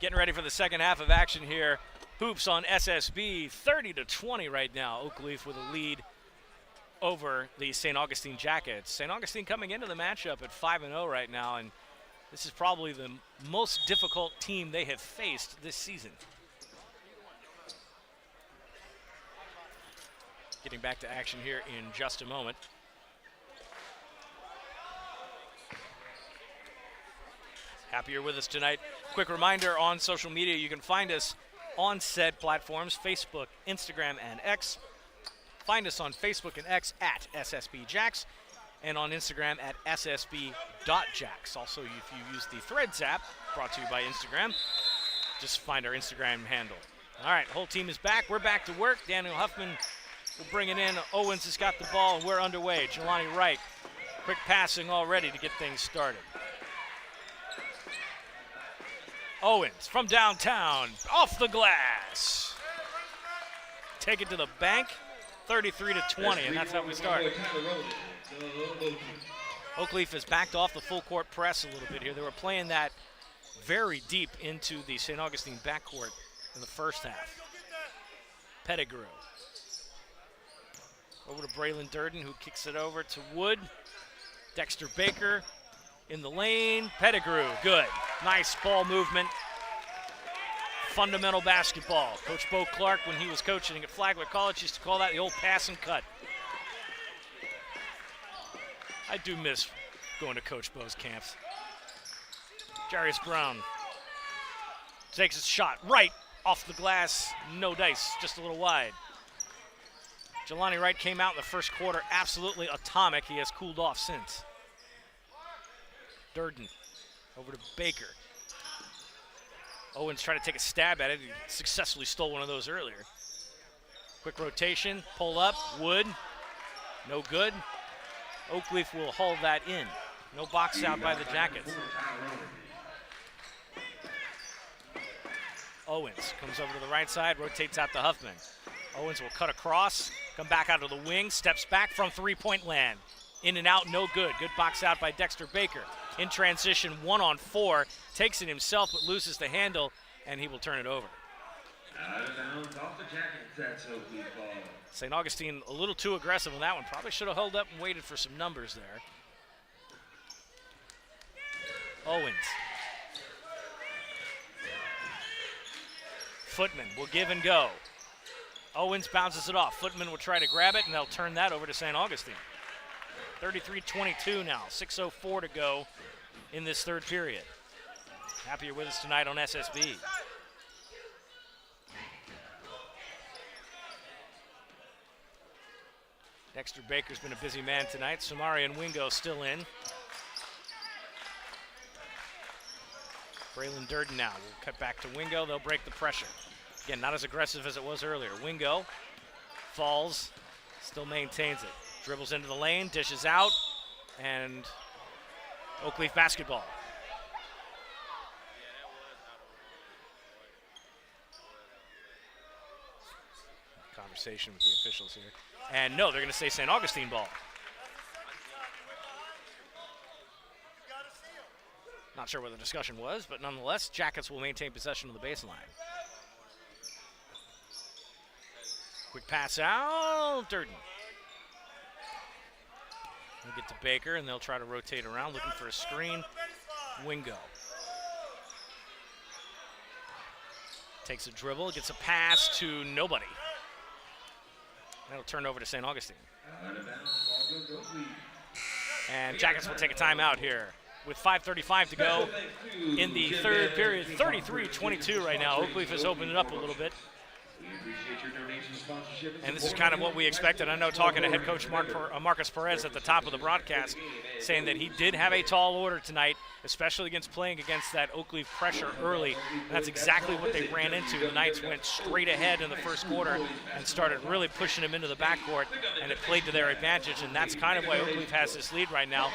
Getting ready for the second half of action here. Hoops on SSB, 30-20 right now. Oakleaf with a lead over the St. Augustine Jackets. St. Augustine coming into the matchup at 5-0 right now, and this is probably the most difficult team they have faced this season. Getting back to action here in just a moment. Happy you're with us tonight. Quick reminder on social media, you can find us on said platforms, Facebook, Instagram, and X. Find us on Facebook and X at SSB Jacks, and on Instagram at ssb.jacks. Also, if you use the Threads app, brought to you by Instagram, just find our Instagram handle. All right, whole team is back. We're back to work. Daniel Huffman will bring it in. Owens has got the ball, and we're underway. Jelani Wright, quick passing already to get things started. Owens from downtown, off the glass. Take it to the bank, 33-20, and that's how we start. Oakleaf has backed off the full court press a little bit here. They were playing that very deep into the St. Augustine backcourt in the first half. Pettigrew. Over to Braylon Durden, who kicks it over to Wood. Dexter Baker in the lane. Pettigrew, good. Nice ball movement. Fundamental basketball. Coach Bo Clark, when he was coaching at Flagler College, used to call that the old pass and cut. I do miss going to Coach Bo's camps. Jarius Brown takes his shot right off the glass. No dice, just a little wide. Jelani Wright came out in the first quarter absolutely atomic. He has cooled off since. Durden over to Baker. Owens trying to take a stab at it. He successfully stole one of those earlier. Quick rotation, pull up, Wood, no good. Oakleaf will haul that in. No box out by the Jackets. Owens comes over to the right side, rotates out to Huffman. Owens will cut across, come back out of the wing, steps back from three-point land. In and out, no good. Good box out by Dexter Baker. In transition, 1-on-4, takes it himself but loses the handle, and he will turn it over. Out of bounds off the Jackets, that's Oakleaf ball. St. Augustine a little too aggressive on that one. Probably should have held up and waited for some numbers there. Owens. Footman will give and go. Owens bounces it off. Footman will try to grab it, and they'll turn that over to St. Augustine. 33-22 now, 6:04 to go in this third period. Happy you're with us tonight on SSB. Dexter Baker's been a busy man tonight. Samari and Wingo still in. Braylon Durden now will cut back to Wingo. They'll break the pressure. Again, not as aggressive as it was earlier. Wingo falls, still maintains it. Dribbles into the lane, dishes out, and Oakleaf basketball. Conversation with the officials here. And no, they're going to say St. Augustine ball. Not sure what the discussion was, but nonetheless, Jackets will maintain possession of the baseline. Quick pass out, Durden. They'll get to Baker, and they'll try to rotate around, looking for a screen. Wingo. Takes a dribble, gets a pass to nobody. That'll turn over to St. Augustine. And Jackets will take a timeout here with 5:35 to go in the third period. 33-22 right now. Oakleaf has opened it up a little bit. And this is kind of what we expected. I know talking to head coach Marcus Perez at the top of the broadcast, saying that he did have a tall order tonight, especially playing against that Oakleaf pressure early. And that's exactly what they ran into. The Knights went straight ahead in the first quarter and started really pushing him into the backcourt, and it played to their advantage. And that's kind of why Oakleaf has this lead right now.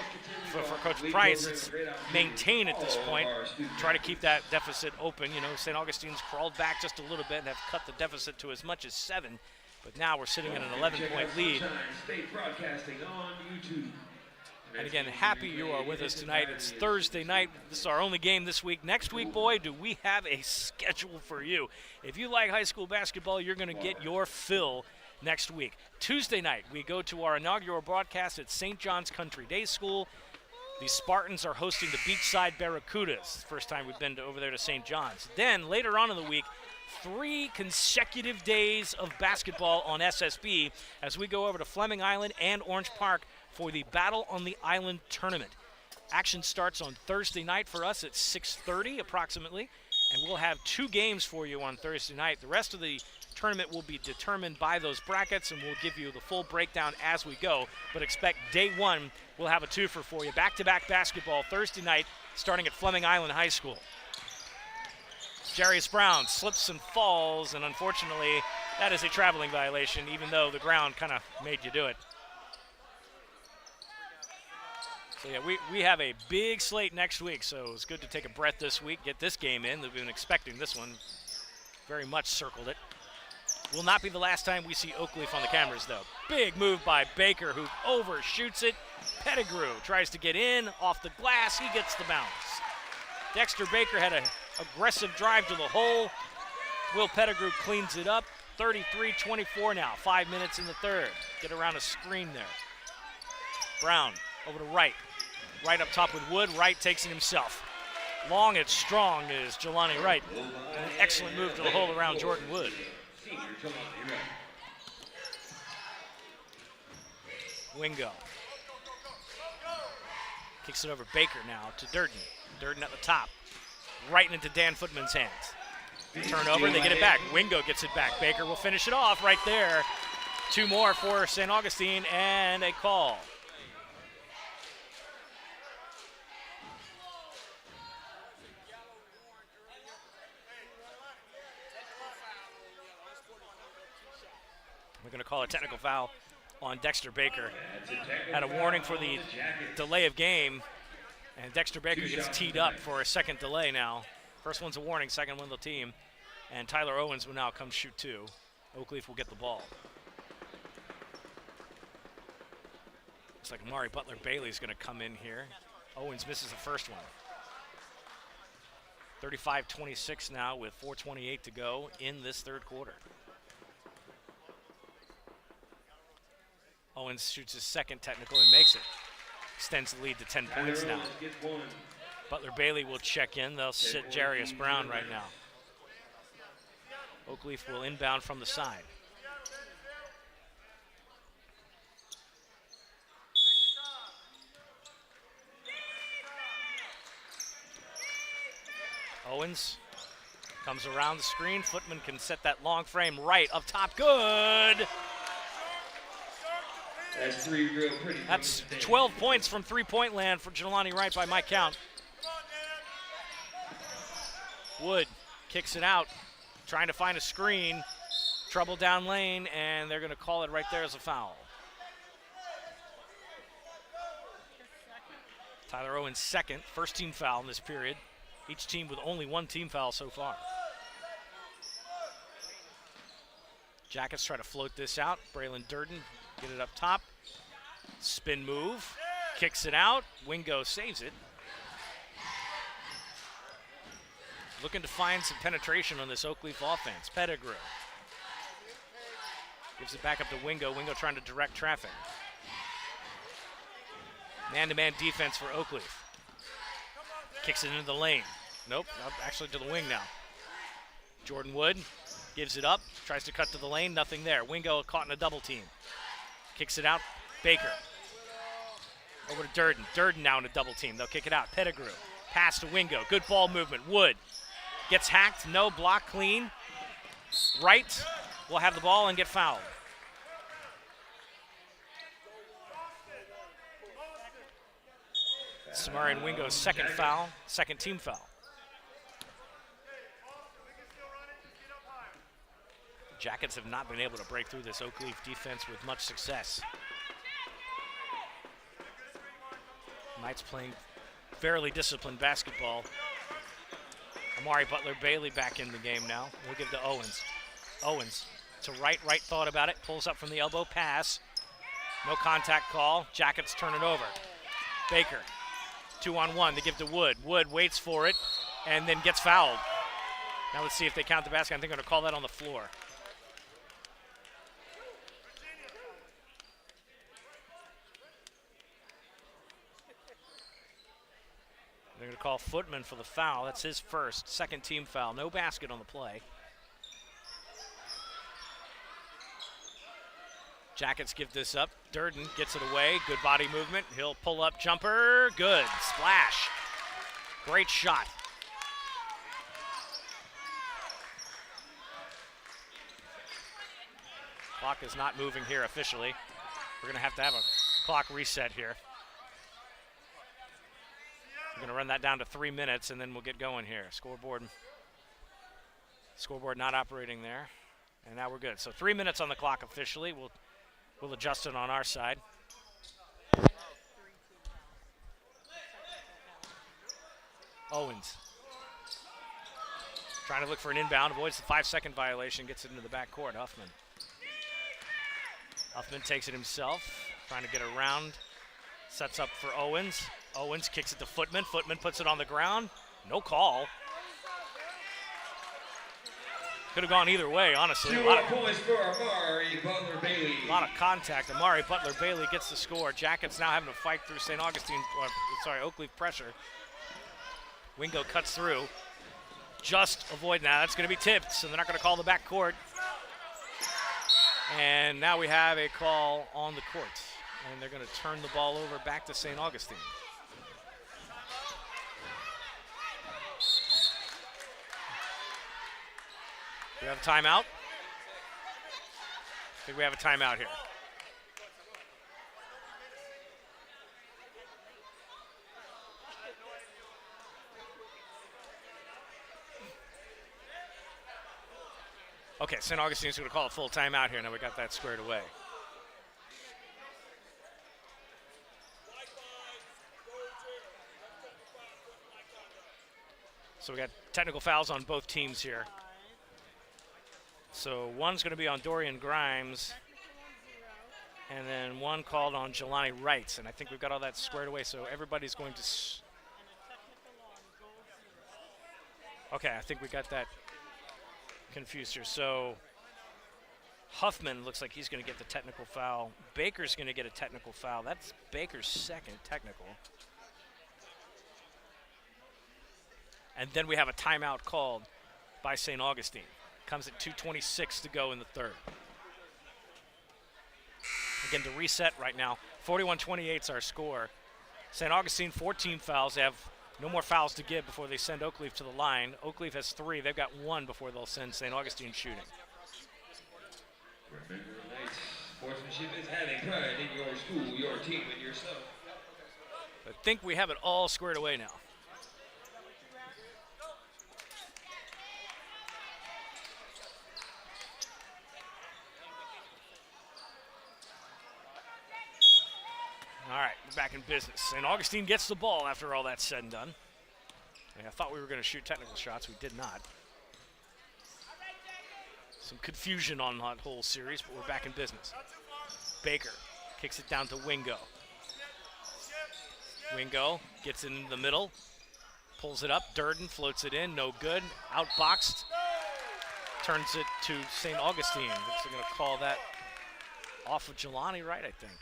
For Coach Price, it's maintain at this point, try to keep that deficit open. You know, St. Augustine's crawled back just a little bit and have cut the deficit to as much as 7. But now we're sitting in an 11-point lead. State broadcasting on YouTube. And again, happy you are with us tonight. It's Thursday night. This is our only game this week. Next week, boy, do we have a schedule for you. If you like high school basketball, you're going to get your fill next week. Tuesday night, we go to our inaugural broadcast at St. John's Country Day School. The Spartans are hosting the Beachside Barracudas. First time we've been over there to St. John's. Then, later on in the week, 3 consecutive days of basketball on SSB as we go over to Fleming Island and Orange Park for the Battle on the Island tournament. Action starts on Thursday night for us at 6:30 approximately, and we'll have 2 games for you on Thursday night. The rest of the tournament will be determined by those brackets, and we'll give you the full breakdown as we go. But expect day 1, we'll have a twofer for you. Back-to-back basketball Thursday night starting at Fleming Island High School. Jarius Brown slips and falls, and unfortunately that is a traveling violation, even though the ground kind of made you do it. So yeah, we have a big slate next week, so it's good to take a breath this week, get this game in. They've been expecting this one, very much circled it. Will not be the last time we see Oakleaf on the cameras, though. Big move by Baker, who overshoots it. Pettigrew tries to get in, off the glass, he gets the bounce. Dexter Baker had an aggressive drive to the hole. Will Pettigrew cleans it up. 33-24 now, 5 minutes in the third. Get around a screen there. Brown over to Wright. Wright up top with Wood. Wright takes it himself. Long and strong is Jelani Wright. An excellent move to the hole around Jordan Wood. Wingo. Kicks it over Baker now to Durden. Durden at the top. Right into Dan Footman's hands. Turnover, they get it back. Wingo gets it back. Baker will finish it off right there. 2 more for St. Augustine and a call. We're going to call a technical foul on Dexter Baker. Had a warning for the delay of game, and Dexter Baker gets teed up for a second delay now. First one's a warning, second one the team. And Tyler Owens will now come shoot 2. Oakleaf will get the ball. Looks like Amari Butler-Bailey's going to come in here. Owens misses the first one. 35-26 now with 4:28 to go in this third quarter. Owens shoots his second technical and makes it. Extends the lead to 10 points now. Butler-Bailey will check in. They'll sit Jarius Brown right now. Oakleaf will inbound from the side. Owens comes around the screen. Footman can set that long frame right up top. Good. That's 12 points from three-point land for Jelani Wright by my count. Wood kicks it out, trying to find a screen. Trouble down lane, and they're going to call it right there as a foul. Tyler Owens' second, first team foul in this period. Each team with only 1 team foul so far. Jackets try to float this out. Braylon Durden get it up top. Spin move. Kicks it out. Wingo saves it. Looking to find some penetration on this Oakleaf offense. Pettigrew. Gives it back up to Wingo. Wingo trying to direct traffic. Man-to-man defense for Oakleaf. Kicks it into the lane. Nope, actually to the wing now. Jordan Wood gives it up. Tries to cut to the lane. Nothing there. Wingo caught in a double team. Kicks it out. Baker. Over to Durden. Durden now in a double team. They'll kick it out. Pettigrew. Pass to Wingo. Good ball movement. Wood gets hacked. No block. Clean. Wright will have the ball and get fouled. Samarian Wingo's second foul. Second team foul. Jackets have not been able to break through this Oakleaf defense with much success. Knights playing fairly disciplined basketball. Amari Butler-Bailey back in the game now. We'll give to Owens. Owens to Wright. Wright thought about it. Pulls up from the elbow. Pass. No contact call. Jackets turn it over. Baker, 2-on-1. They give to Wood. Wood waits for it and then gets fouled. Now let's see if they count the basket. I think they're going to call that on the floor. They're going to call Footman for the foul. That's his first, second team foul. No basket on the play. Jackets give this up. Durden gets it away. Good body movement. He'll pull up jumper. Good. Splash. Great shot. Clock is not moving here officially. We're going to have a clock reset here. We're going to run that down to 3 minutes, and then we'll get going here. Scoreboard not operating there. And now we're good. So 3 minutes on the clock officially. We'll adjust it on our side. Owens. Trying to look for an inbound. Avoids the 5-second violation. Gets it into the backcourt. Huffman. Huffman takes it himself. Trying to get around. Sets up for Owens. Owens kicks it to Footman. Footman puts it on the ground. No call. Could have gone either way, honestly. A lot of points for Amari Butler-Bailey. A lot of contact. Amari Butler-Bailey gets the score. Jackets now having to fight through St. Augustine, Oakleaf pressure. Wingo cuts through. Just avoid now. That's going to be tipped, so they're not going to call the backcourt. And now we have a call on the court. And they're going to turn the ball over back to St. Augustine. Do we have a timeout? I think we have a timeout here. Okay, St. Augustine's going to call a full timeout here. Now we got that squared away. So we got technical fouls on both teams here. So one's going to be on Dorian Grimes, and then one called on Jelani Wright. And I think we've got all that squared away, so everybody's going to... Okay, I think we got that confused here. So Huffman looks like he's going to get the technical foul. Baker's going to get a technical foul. That's Baker's second technical. And then we have a timeout called by St. Augustine. Comes at 2:26 to go in the third. Again, to reset right now, 41-28 is our score. St. Augustine, 14 fouls. They have no more fouls to give before they send Oakleaf to the line. Oakleaf has 3. They've got 1 before they'll send St. Augustine shooting. Remember tonight, sportsmanship is having pride in your school, your team, and yourself. I think we have it all squared away now. All right, we're back in business. St. Augustine gets the ball after all that's said and done. I thought we were going to shoot technical shots. We did not. Some confusion on that whole series, but we're back in business. Baker kicks it down to Wingo. Wingo gets it in the middle, pulls it up. Durden floats it in, no good. Outboxed. Turns it to St. Augustine. Looks like they're going to call that off of Jelani Wright, I think.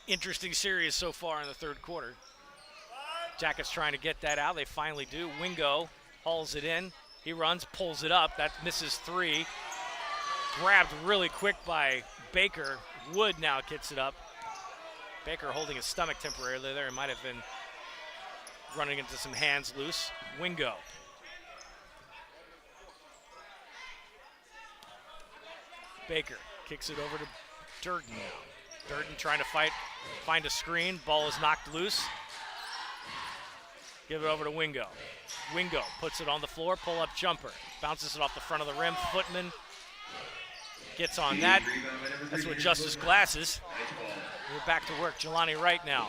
Interesting series so far in the third quarter. Jackets trying to get that out. They finally do. Wingo hauls it in. He runs, pulls it up. That misses 3. Grabbed really quick by Baker. Wood now gets it up. Baker holding his stomach temporarily there. He might have been running into some hands loose. Wingo. Baker kicks it over to Durden now. Durden trying to find a screen. Ball is knocked loose. Give it over to Wingo. Wingo puts it on the floor, pull-up jumper. Bounces it off the front of the rim. Footman gets on that. That's what Justice Glasses. We're back to work. Jelani Wright now.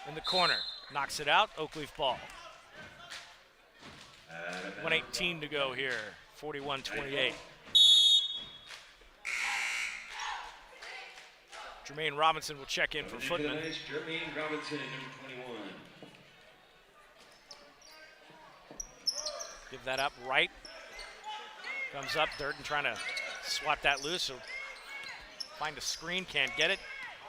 In the corner. Knocks it out. Oakleaf ball. 1:18 to go here. 41-28. Jermaine Robinson will check in for Footman. Jermaine Robinson, number 21. Give that up right. Comes up, Durden trying to swat that loose. So find a screen, can't get it.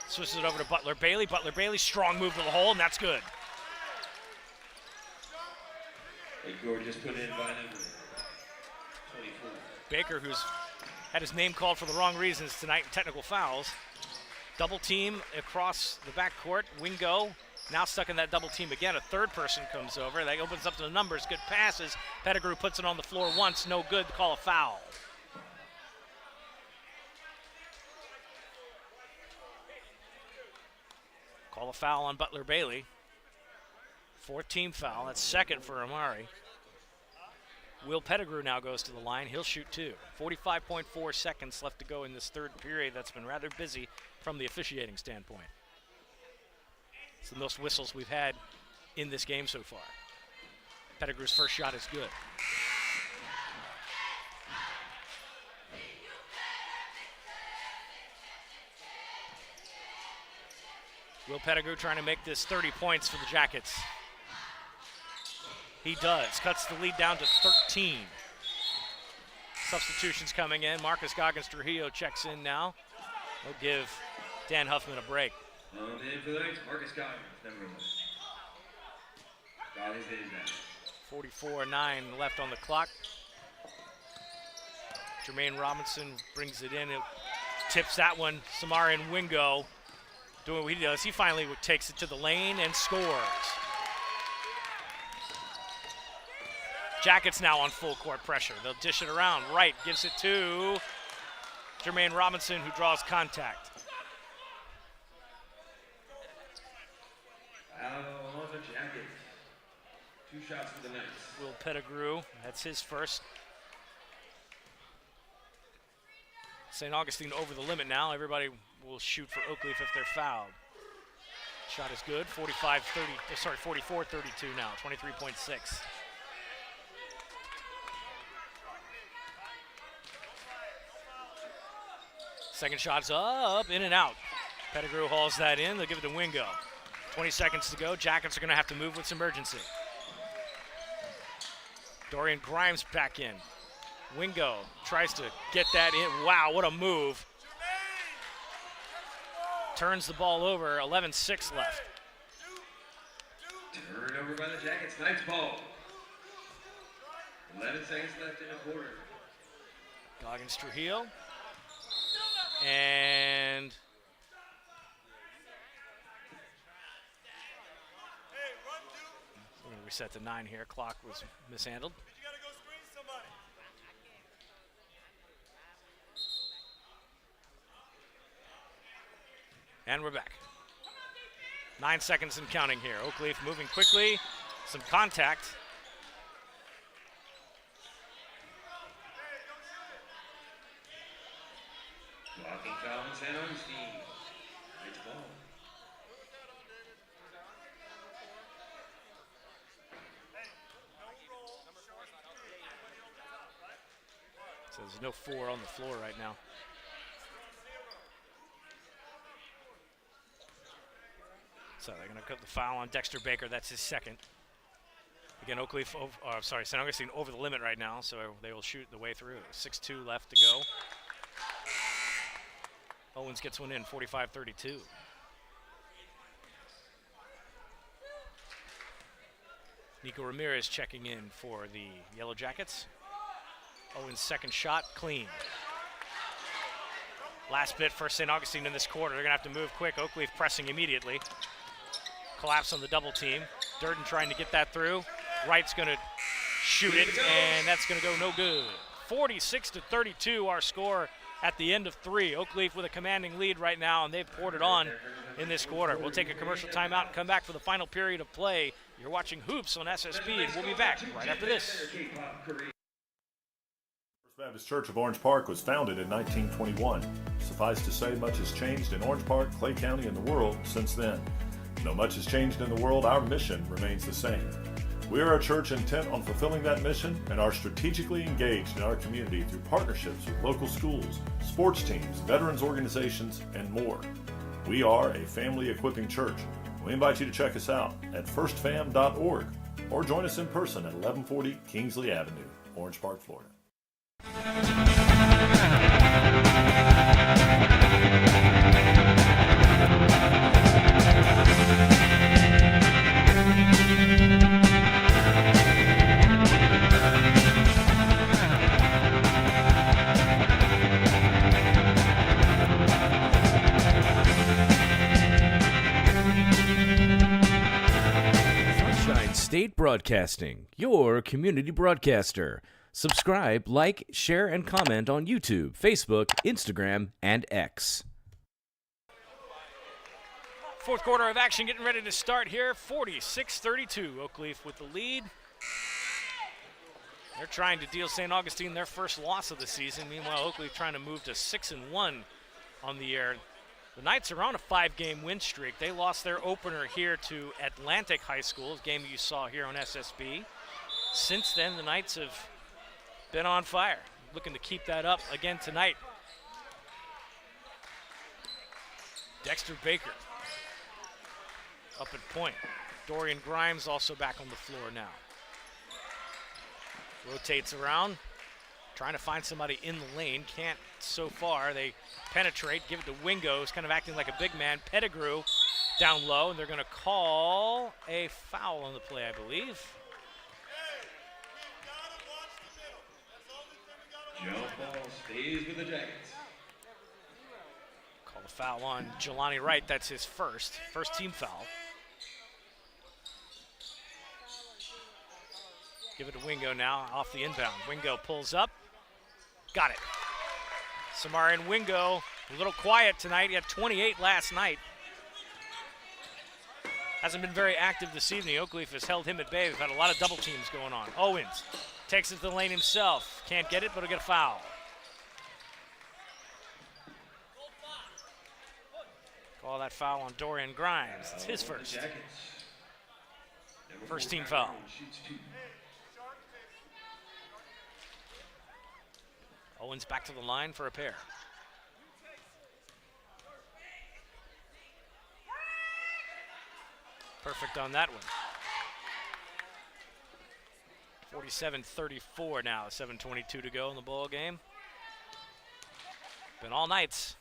Switches it over to Butler Bailey. Butler Bailey, strong move to the hole, and that's good. Gorgeous put in by number 24. Baker, who's had his name called for the wrong reasons tonight in technical fouls. Double team across the backcourt. Wingo now stuck in that double team again. A third person comes over. That opens up to the numbers. Good passes. Pettigrew puts it on the floor once. No good. Call a foul. Call a foul on Butler Bailey. Fourth team foul. That's second for Amari. Will Pettigrew now goes to the line. He'll shoot two. 45.4 seconds left to go in this third period. That's been rather busy from the officiating standpoint. It's the most whistles we've had in this game so far. Pettigrew's first shot is good. Will Pettigrew trying to make this 30 points for the Jackets. He does. Cuts the lead down to 13. Substitutions coming in. Marcus Goggins-Trujillo checks in now. He'll give Dan Huffman a break. In for the Knights, Marcus Goggins, number 1. Goggins is down. 44-9 left on the clock. Jermaine Robinson brings it in. It tips that one. Samarian Wingo doing what he does. He finally takes it to the lane and scores. Jackets now on full court pressure. They'll dish it around. Wright gives it to Jermaine Robinson, who draws contact. Foul on the Jackets. 2 shots for the Knights. Will Pettigrew, that's his first. St. Augustine over the limit now. Everybody will shoot for Oakleaf if they're fouled. Shot is good. 44-32 now. 23.6. Second shot's up, in and out. Pettigrew hauls that in. They'll give it to Wingo. 20 seconds to go. Jackets are going to have to move with some urgency. Dorian Grimes back in. Wingo tries to get that in. Wow, what a move. Turns the ball over. 11-6 left. Turnover by the Jackets. Knights ball. 11 seconds left in the quarter. Goggins-Trujillo. And we're going to reset to 9 here. Clock was mishandled. And we're back. 9 seconds and counting here. Oakleaf moving quickly. Some contact. Blocking foul on St. Augustine. Knights ball. So there's no 4 on the floor right now. So they're going to cut the foul on Dexter Baker. That's his second. Again, Oakleaf, St. Augustine over the limit right now, so they will shoot the way through. 6:2 left to go. Owens gets one in, 45-32. Nico Ramirez checking in for the Yellow Jackets. Owens' second shot, clean. Last bit for St. Augustine in this quarter. They're going to have to move quick. Oakleaf pressing immediately. Collapse on the double team. Durden trying to get that through. Wright's going to shoot it, and that's going to go no good. 46-32, our score at the end of 3. Oakleaf with a commanding lead right now, and they've poured it on in this quarter. We'll take a commercial timeout and come back for the final period of play. You're watching Hoops on SSB, and we'll be back right after this. First Baptist Church of Orange Park was founded in 1921. Suffice to say, much has changed in Orange Park, Clay County, and the world since then. Though much has changed in the world, our mission remains the same. We are a church intent on fulfilling that mission and are strategically engaged in our community through partnerships with local schools, sports teams, veterans organizations, and more. We are a family equipping church. We invite you to check us out at firstfam.org or join us in person at 1140 Kingsley Avenue, Orange Park, Florida. State Broadcasting, your community broadcaster. Subscribe, like, share, and comment on YouTube, Facebook, Instagram, and X. Fourth quarter of action getting ready to start here. 46-32. Oakleaf with the lead. They're trying to deal St. Augustine their first loss of the season. Meanwhile, Oakleaf trying to move to 6-1 on the year. The Knights are on a 5-game win streak. They lost their opener here to Atlantic High School, a game you saw here on SSB. Since then, the Knights have been on fire, looking to keep that up again tonight. Dexter Baker up at point. Dorian Grimes also back on the floor now. Rotates around, trying to find somebody in the lane. Can't so far. They penetrate, give it to Wingo, who's kind of acting like a big man. Pettigrew down low, and they're going to call a foul on the play, I believe. Jump ball stays with the Jackets. Call the foul on Jelani Wright. That's his first team foul. Give it to Wingo now, off the inbound. Wingo pulls up. Got it. Samarian Wingo, a little quiet tonight. He had 28 last night. Hasn't been very active this evening. Oakleaf has held him at bay. We've had a lot of double teams going on. Owens takes it to the lane himself. Can't get it, but he'll get a foul. Call that foul on Dorian Grimes. It's his first. First team foul. Owens back to the line for a pair. Perfect on that one. 47-34 now, 7:22 to go in the ball game. Been all Knights.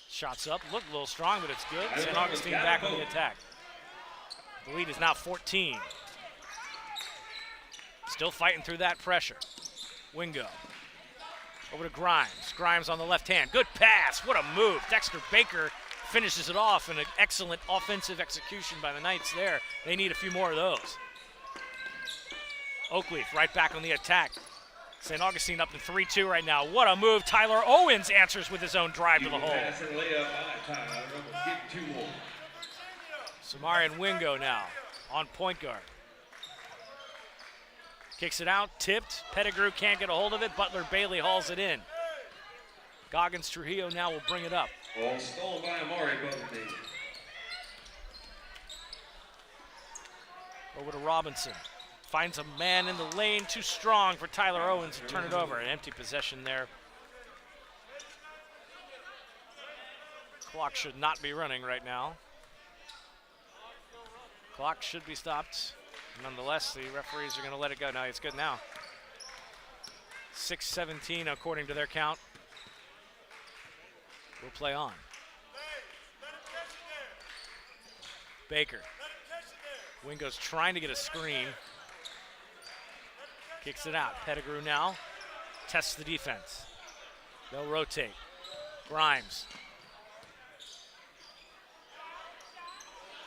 Shots up, look a little strong, but it's good. St. Augustine back on the attack. The lead is now 14. Still fighting through that pressure. Wingo. Over to Grimes. Grimes on the left hand. Good pass. What a move. Dexter Baker finishes it off, and an excellent offensive execution by the Knights there. They need a few more of those. Oakleaf right back on the attack. St. Augustine up to 3-2 right now. What a move. Tyler Owens answers with his own drive to the hole. Samarian Wingo now on point guard. Kicks it out, tipped. Pettigrew can't get a hold of it. Butler Bailey hauls it in. Goggins Trujillo now will bring it up. Ball stolen by Amari Butler. Over to Robinson. Finds a man in the lane, too strong for Tyler Owens to turn it over. An empty possession there. Clock should not be running right now. Clock should be stopped. Nonetheless, the referees are going to let it go. No, it's good now. 6:17 according to their count. We'll play on. Baker. Wingo's trying to get a screen. Kicks it out. Pettigrew now tests the defense. They'll rotate. Grimes.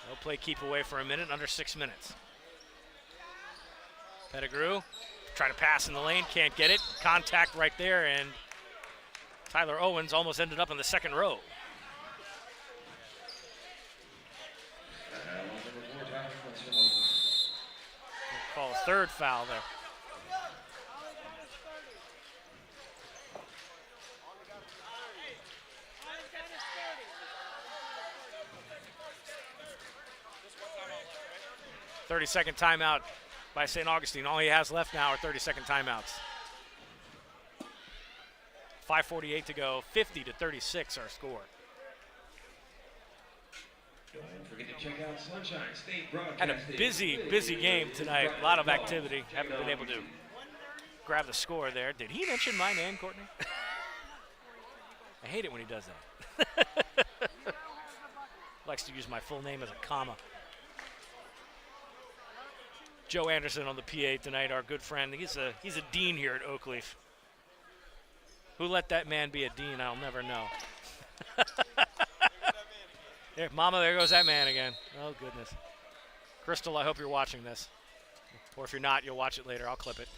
They'll play keep away for a minute, under 6 minutes. Pettigrew, try to pass in the lane, can't get it. Contact right there, and Tyler Owens almost ended up in the second row. Call a third foul there. "30-second timeout by St. Augustine. All he has left now are 30-second timeouts. 5:48 to go, 50-36 our score. Don't forget to check out Sunshine State Had a Broadcasting. busy game tonight. A lot of activity. Haven't been able to grab the score there. Did he mention my name, Courtney? I hate it when he does that. Likes to use my full name as a comma. Joe Anderson on the PA tonight, our good friend. He's a dean here at Oakleaf. Who let that man be a dean, I'll never know. There, Mama, there goes that man again. Oh, goodness. Crystal, I hope you're watching this. Or if you're not, you'll watch it later. I'll clip it.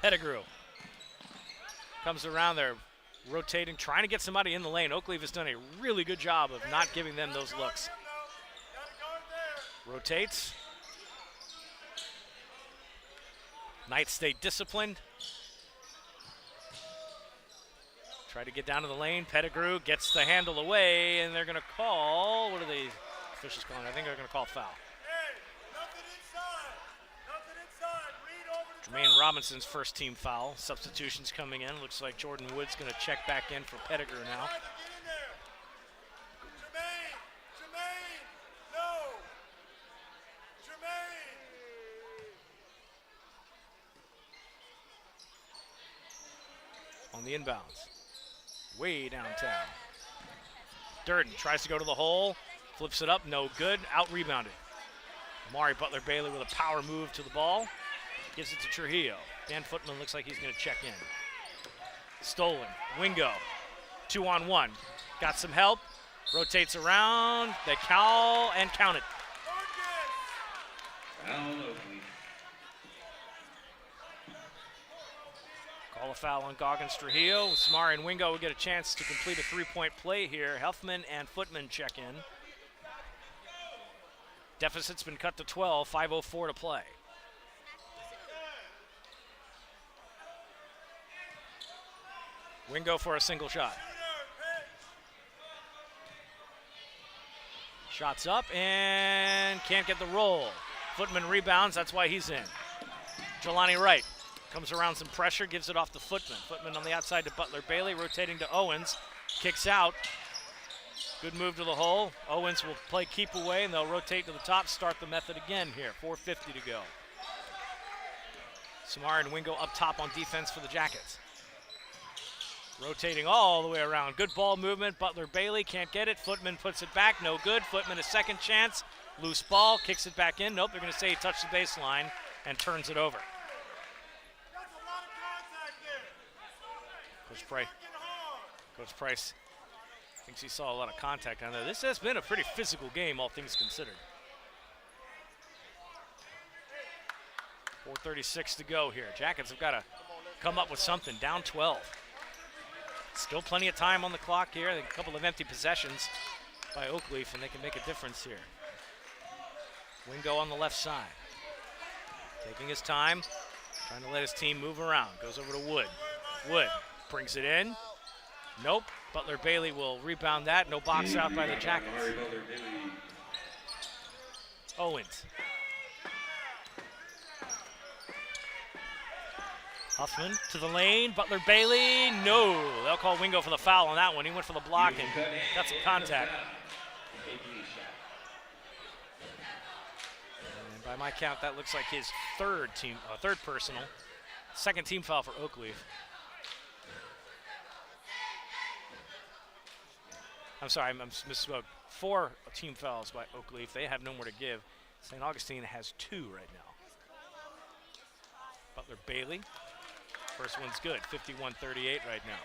Pettigrew comes around there, rotating, trying to get somebody in the lane. Oakleaf has done a really good job of not giving them those looks. Rotates. Knights stay disciplined. Try to get down to the lane. Pettigrew gets the handle away, and they're going to call. What are the officials calling? I think they're going to call foul. Jermaine Robinson's first team foul. Substitutions coming in. Looks like Jordan Wood's going to check back in for Pettigrew now. On the inbounds. Way downtown. Durden tries to go to the hole. Flips it up. No good. Out rebounded. Amari Butler-Bailey with a power move to the ball. Gives it to Trujillo. Dan Footman looks like he's going to check in. Stolen. Wingo. 2-on-1. Got some help. Rotates around. They cowl and count it. Foul Oakleaf. Call a foul on Goggins Trujillo. Samari and Wingo will get a chance to complete a three-point play here. Helfman and Footman check in. Deficit's been cut to 12. 5:04 to play. Wingo for a single shot. Shots up and can't get the roll. Footman rebounds, that's why he's in. Jelani Wright comes around some pressure, gives it off to Footman. Footman on the outside to Butler-Bailey, rotating to Owens. Kicks out. Good move to the hole. Owens will play keep away, and they'll rotate to the top, start the method again here. 4:50 to go. Samar and Wingo up top on defense for the Jackets. Rotating all the way around. Good ball movement. Butler-Bailey can't get it. Footman puts it back. No good. Footman a second chance. Loose ball. Kicks it back in. Nope, they're going to say he touched the baseline and turns it over. Coach Price thinks he saw a lot of contact on there. This has been a pretty physical game, all things considered. 4:36 to go here. Jackets have got to come up with something. Down 12. Still plenty of time on the clock here. A couple of empty possessions by Oakleaf, and they can make a difference here. Wingo on the left side. Taking his time, trying to let his team move around. Goes over to Wood. Wood brings it in. Nope. Butler-Bailey will rebound that. No box out by the Jackets. Owens. Huffman to the lane. Butler-Bailey. No. They'll call Wingo for the foul on that one. He went for the block and got some contact. And by my count, that looks like his third personal. Second team foul for Oakleaf. I'm sorry, I misspoke. 4 team fouls by Oakleaf. They have no more to give. St. Augustine has 2 right now. Butler-Bailey. First one's good, 51-38 right now.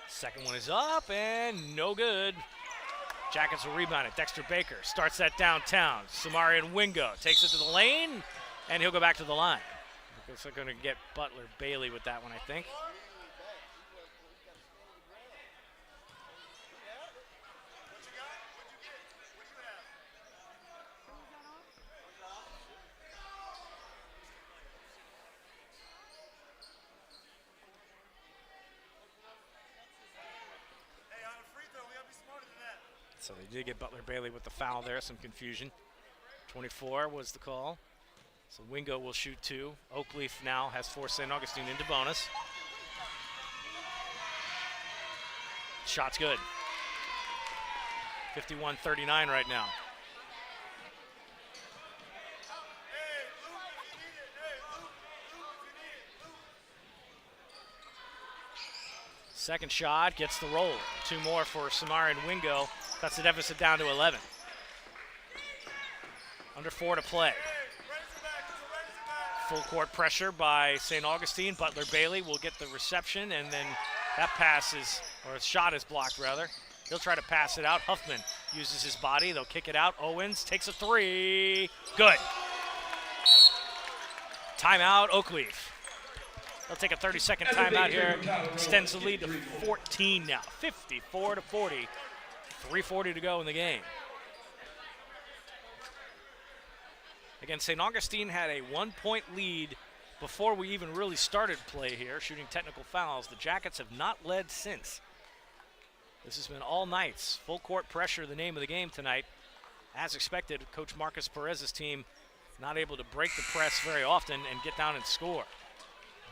Second one is up and no good. Jackets will rebound it. Dexter Baker starts that downtown. Samarian Wingo takes it to the lane, and he'll go back to the line. I guess they're going to get Butler-Bailey with that one, I think. So they did get Butler-Bailey with the foul there, some confusion. 24 was the call. So Wingo will shoot 2. Oakleaf now has forced St. Augustine into bonus. Shot's good. 51-39 right now. Second shot gets the roll. 2 more for Samara and Wingo. Cuts the deficit down to 11. Under 4 to play. Full court pressure by St. Augustine. Butler Bailey will get the reception, and then that pass is, or shot is blocked rather. He'll try to pass it out. Huffman uses his body. They'll kick it out. Owens takes a 3. Good. Timeout, Oakleaf. They'll take a 30-second timeout here. Extends the lead to 14 now. 54-40. 3:40 to go in the game. Again, St. Augustine had a 1-point lead before we even really started play here, shooting technical fouls. The Jackets have not led since. This has been all nights. Full court pressure, the name of the game tonight. As expected, Coach Marcus Perez's team not able to break the press very often and get down and score.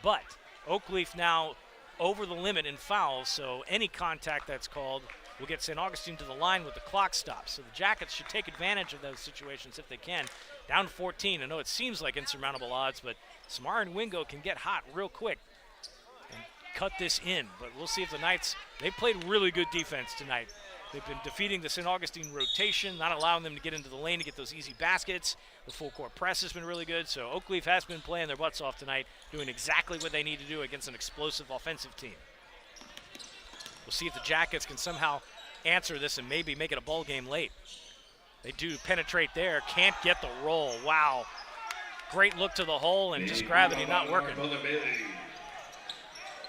But Oakleaf now over the limit in fouls, so any contact that's called will get St. Augustine to the line with the clock stopped. So the Jackets should take advantage of those situations if they can. Down 14. I know it seems like insurmountable odds, but Samara and Wingo can get hot real quick and cut this in. But we'll see if the Knights, they played really good defense tonight. They've been defeating the St. Augustine rotation, not allowing them to get into the lane to get those easy baskets. The full court press has been really good. So Oakleaf has been playing their butts off tonight, doing exactly what they need to do against an explosive offensive team. We'll see if the Jackets can somehow answer this and maybe make it a ball game late. They do penetrate there, can't get the roll. Wow. Great look to the hole and just gravity not working.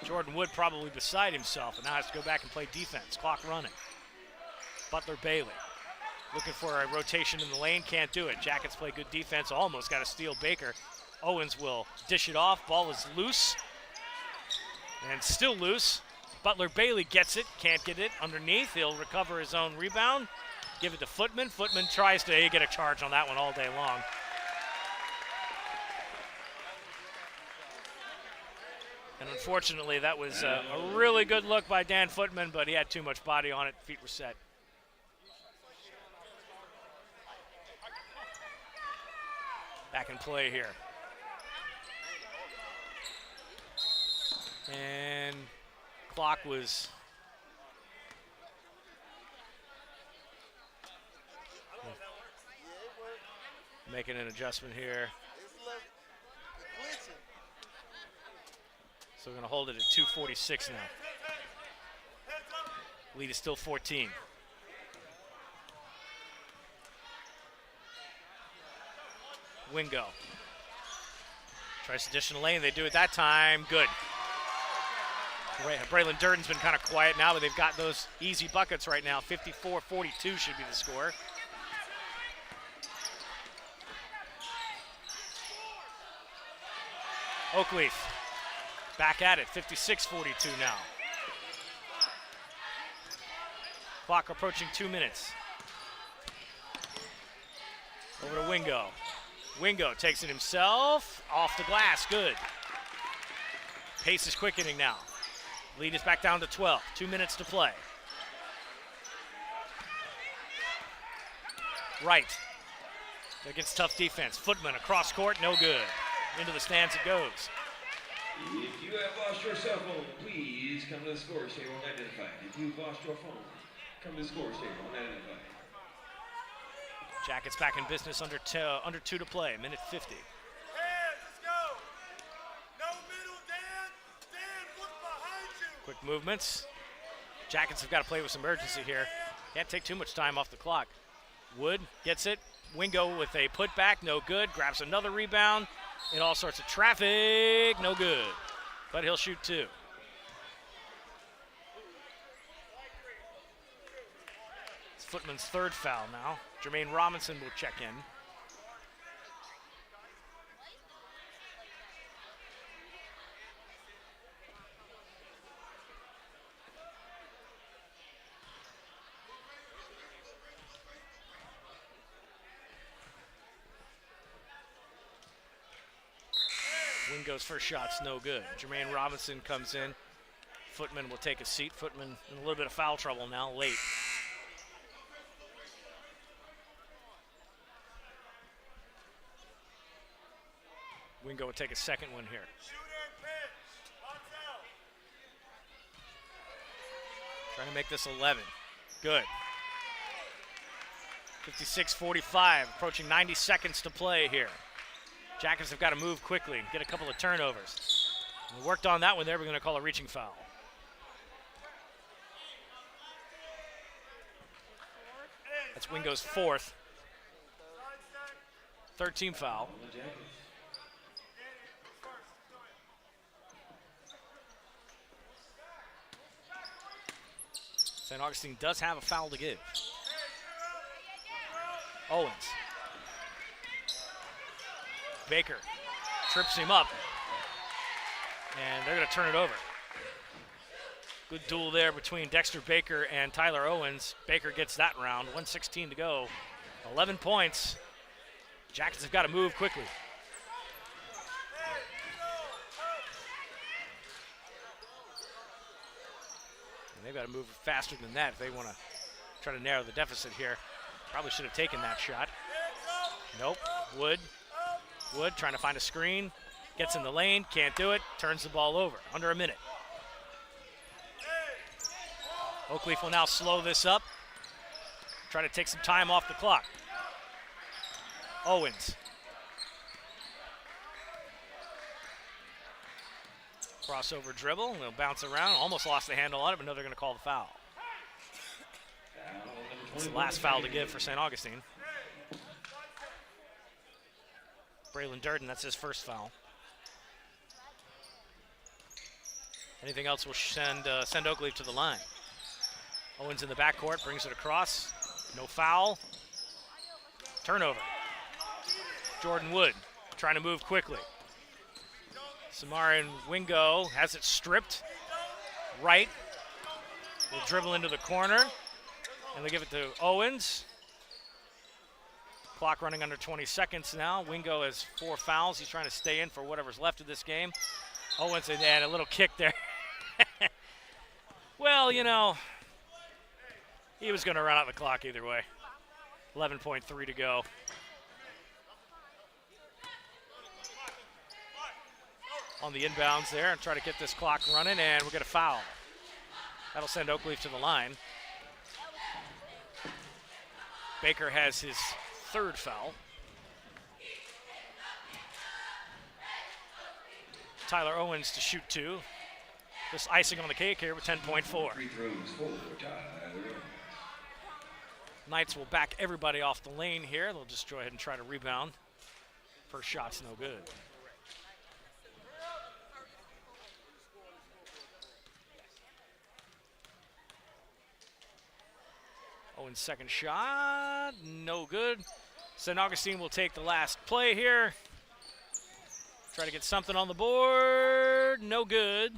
Jordan Wood probably beside himself and now has to go back and play defense. Clock running. Butler Bailey looking for a rotation in the lane, can't do it. Jackets play good defense, almost got a steal Baker. Owens will dish it off, ball is loose and still loose. Butler Bailey gets it, can't get it underneath. He'll recover his own rebound, give it to Footman. Footman tries to get a charge on that one all day long. And unfortunately, that was a really good look by Dan Footman, but he had too much body on it. Feet were set. Back in play here. And clock was making an adjustment here. So we're going to hold it at 2:46 now. Lead is still 14. Wingo tries to dish in the lane. They do it that time. Good. Braylon Durden's been kind of quiet now, but they've got those easy buckets right now. 54-42 should be the score. Oakleaf back at it, 56-42 now. Clock approaching 2 minutes. Over to Wingo. Wingo takes it himself, off the glass, good. Pace is quickening now. Lead is back down to 12, 2 minutes to play. Right, against tough defense. Footman across court, no good. Into the stands it goes. If you have lost your cell phone, please come to the scores table and identify it. If you've lost your phone, come to the scores table and identify it. Jackets back in business, under 2 to play, minute 50. Hands, let's go. No middle, Dan. Dan, look behind you. Quick movements. Jackets have got to play with some urgency here. Can't take too much time off the clock. Wood gets it. Wingo with a putback, no good. Grabs another rebound. In all sorts of traffic, no good. But he'll shoot 2. It's Footman's 3rd foul now. Jermaine Robinson will check in. Wingo's first shot's no good. Jermaine Robinson comes in. Footman will take a seat. Footman in a little bit of foul trouble now, late. Wingo will take a second one here. Trying to make this 11. Good. 56-45, approaching 90 seconds to play here. Jackets have got to move quickly, get a couple of turnovers. We worked on that one there. We're going to call a reaching foul. That's Wingo's fourth. Third team foul. St. Augustine does have a foul to give. Owens. Baker trips him up, and they're going to turn it over. Good duel there between Dexter Baker and Tyler Owens. Baker gets that round, 1:16 to go. 11 points. Jackets have got to move quickly. And they've got to move faster than that if they want to try to narrow the deficit here. Probably should have taken that shot. Nope. Wood trying to find a screen. Gets in the lane, can't do it, turns the ball over. Under a minute. Oakleaf will now slow this up. Try to take some time off the clock. Owens. Crossover dribble, they'll bounce around. Almost lost the handle on it, but no, they're going to call the foul. It's the last foul to give for St. Augustine. Braylon Durden, that's his first foul. Anything else will send Oakleaf to the line. Owens in the backcourt, brings it across. No foul. Turnover. Jordan Wood trying to move quickly. Samarian Wingo has it stripped. Right. Will dribble into the corner. And they give it to Owens. Clock running under 20 seconds now. Wingo has 4 fouls. He's trying to stay in for whatever's left of this game. Owens and a little kick there. Well, you know, he was going to run out the clock either way. 11.3 to go. On the inbounds there and try to get this clock running, and we'll get a foul. That'll send Oakleaf to the line. Baker has his third foul. Tyler Owens to shoot 2. Just icing on the cake here with 10.4. Knights will back everybody off the lane here. They'll just go ahead and try to rebound. First shot's no good. Owens' second shot, no good. St. Augustine will take the last play here. Try to get something on the board, no good.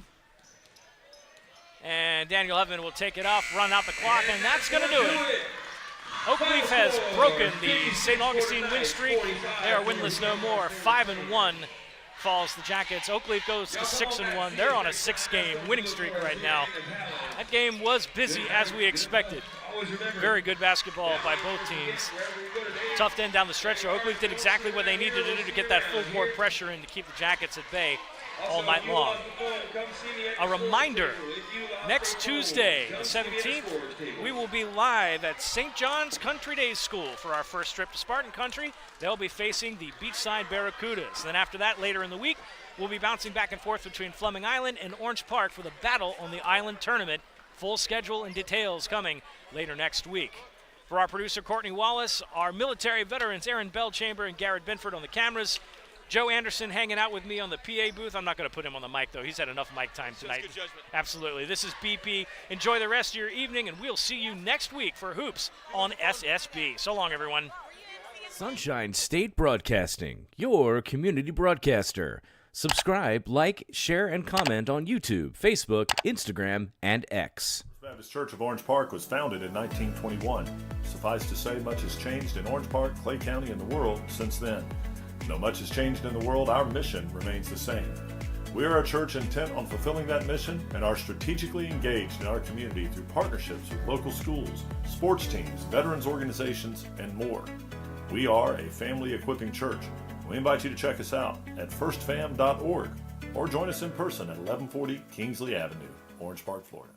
And Daniel Evan will take it off, run out the clock, and that's going to do it. Oakleaf has broken the St. Augustine win streak. They are winless no more. 5-1 falls the Jackets. Oakleaf goes to 6-1. They're on a 6-game winning streak right now. That game was busy as we expected. Very good basketball by both teams. Tough to end down the stretch. Oakleaf did exactly what they needed to do to get that full court pressure in to keep the Jackets at bay all night long. A reminder, next Tuesday, the 17th, we will be live at St. John's Country Day School for our first trip to Spartan Country. They'll be facing the Beachside Barracudas. Then after that, later in the week, we'll be bouncing back and forth between Fleming Island and Orange Park for the Battle on the Island Tournament. Full schedule and details coming later next week. For our producer, Courtney Wallace, our military veterans, Aaron Belchamber and Garrett Binford on the cameras, Joe Anderson hanging out with me on the PA booth. I'm not going to put him on the mic, though. He's had enough mic time tonight. Good judgment. Absolutely. This is BP. Enjoy the rest of your evening, and we'll see you next week for Hoops on SSB. So long, everyone. Sunshine State Broadcasting, your community broadcaster. Subscribe, like, share, and comment on YouTube, Facebook, Instagram, and X. Baptist Church of Orange Park was founded in 1921. Suffice to say, much has changed in Orange Park, Clay County, and the world since then. Though much has changed in the world, our mission remains the same. We are a church intent on fulfilling that mission and are strategically engaged in our community through partnerships with local schools, sports teams, veterans organizations, and more. We are a family equipping church. We invite you to check us out at firstfam.org or join us in person at 1140 Kingsley Avenue, Orange Park, Florida.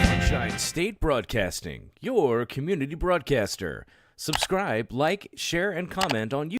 Sunshine State Broadcasting, your community broadcaster. Subscribe, like, share, and comment on YouTube.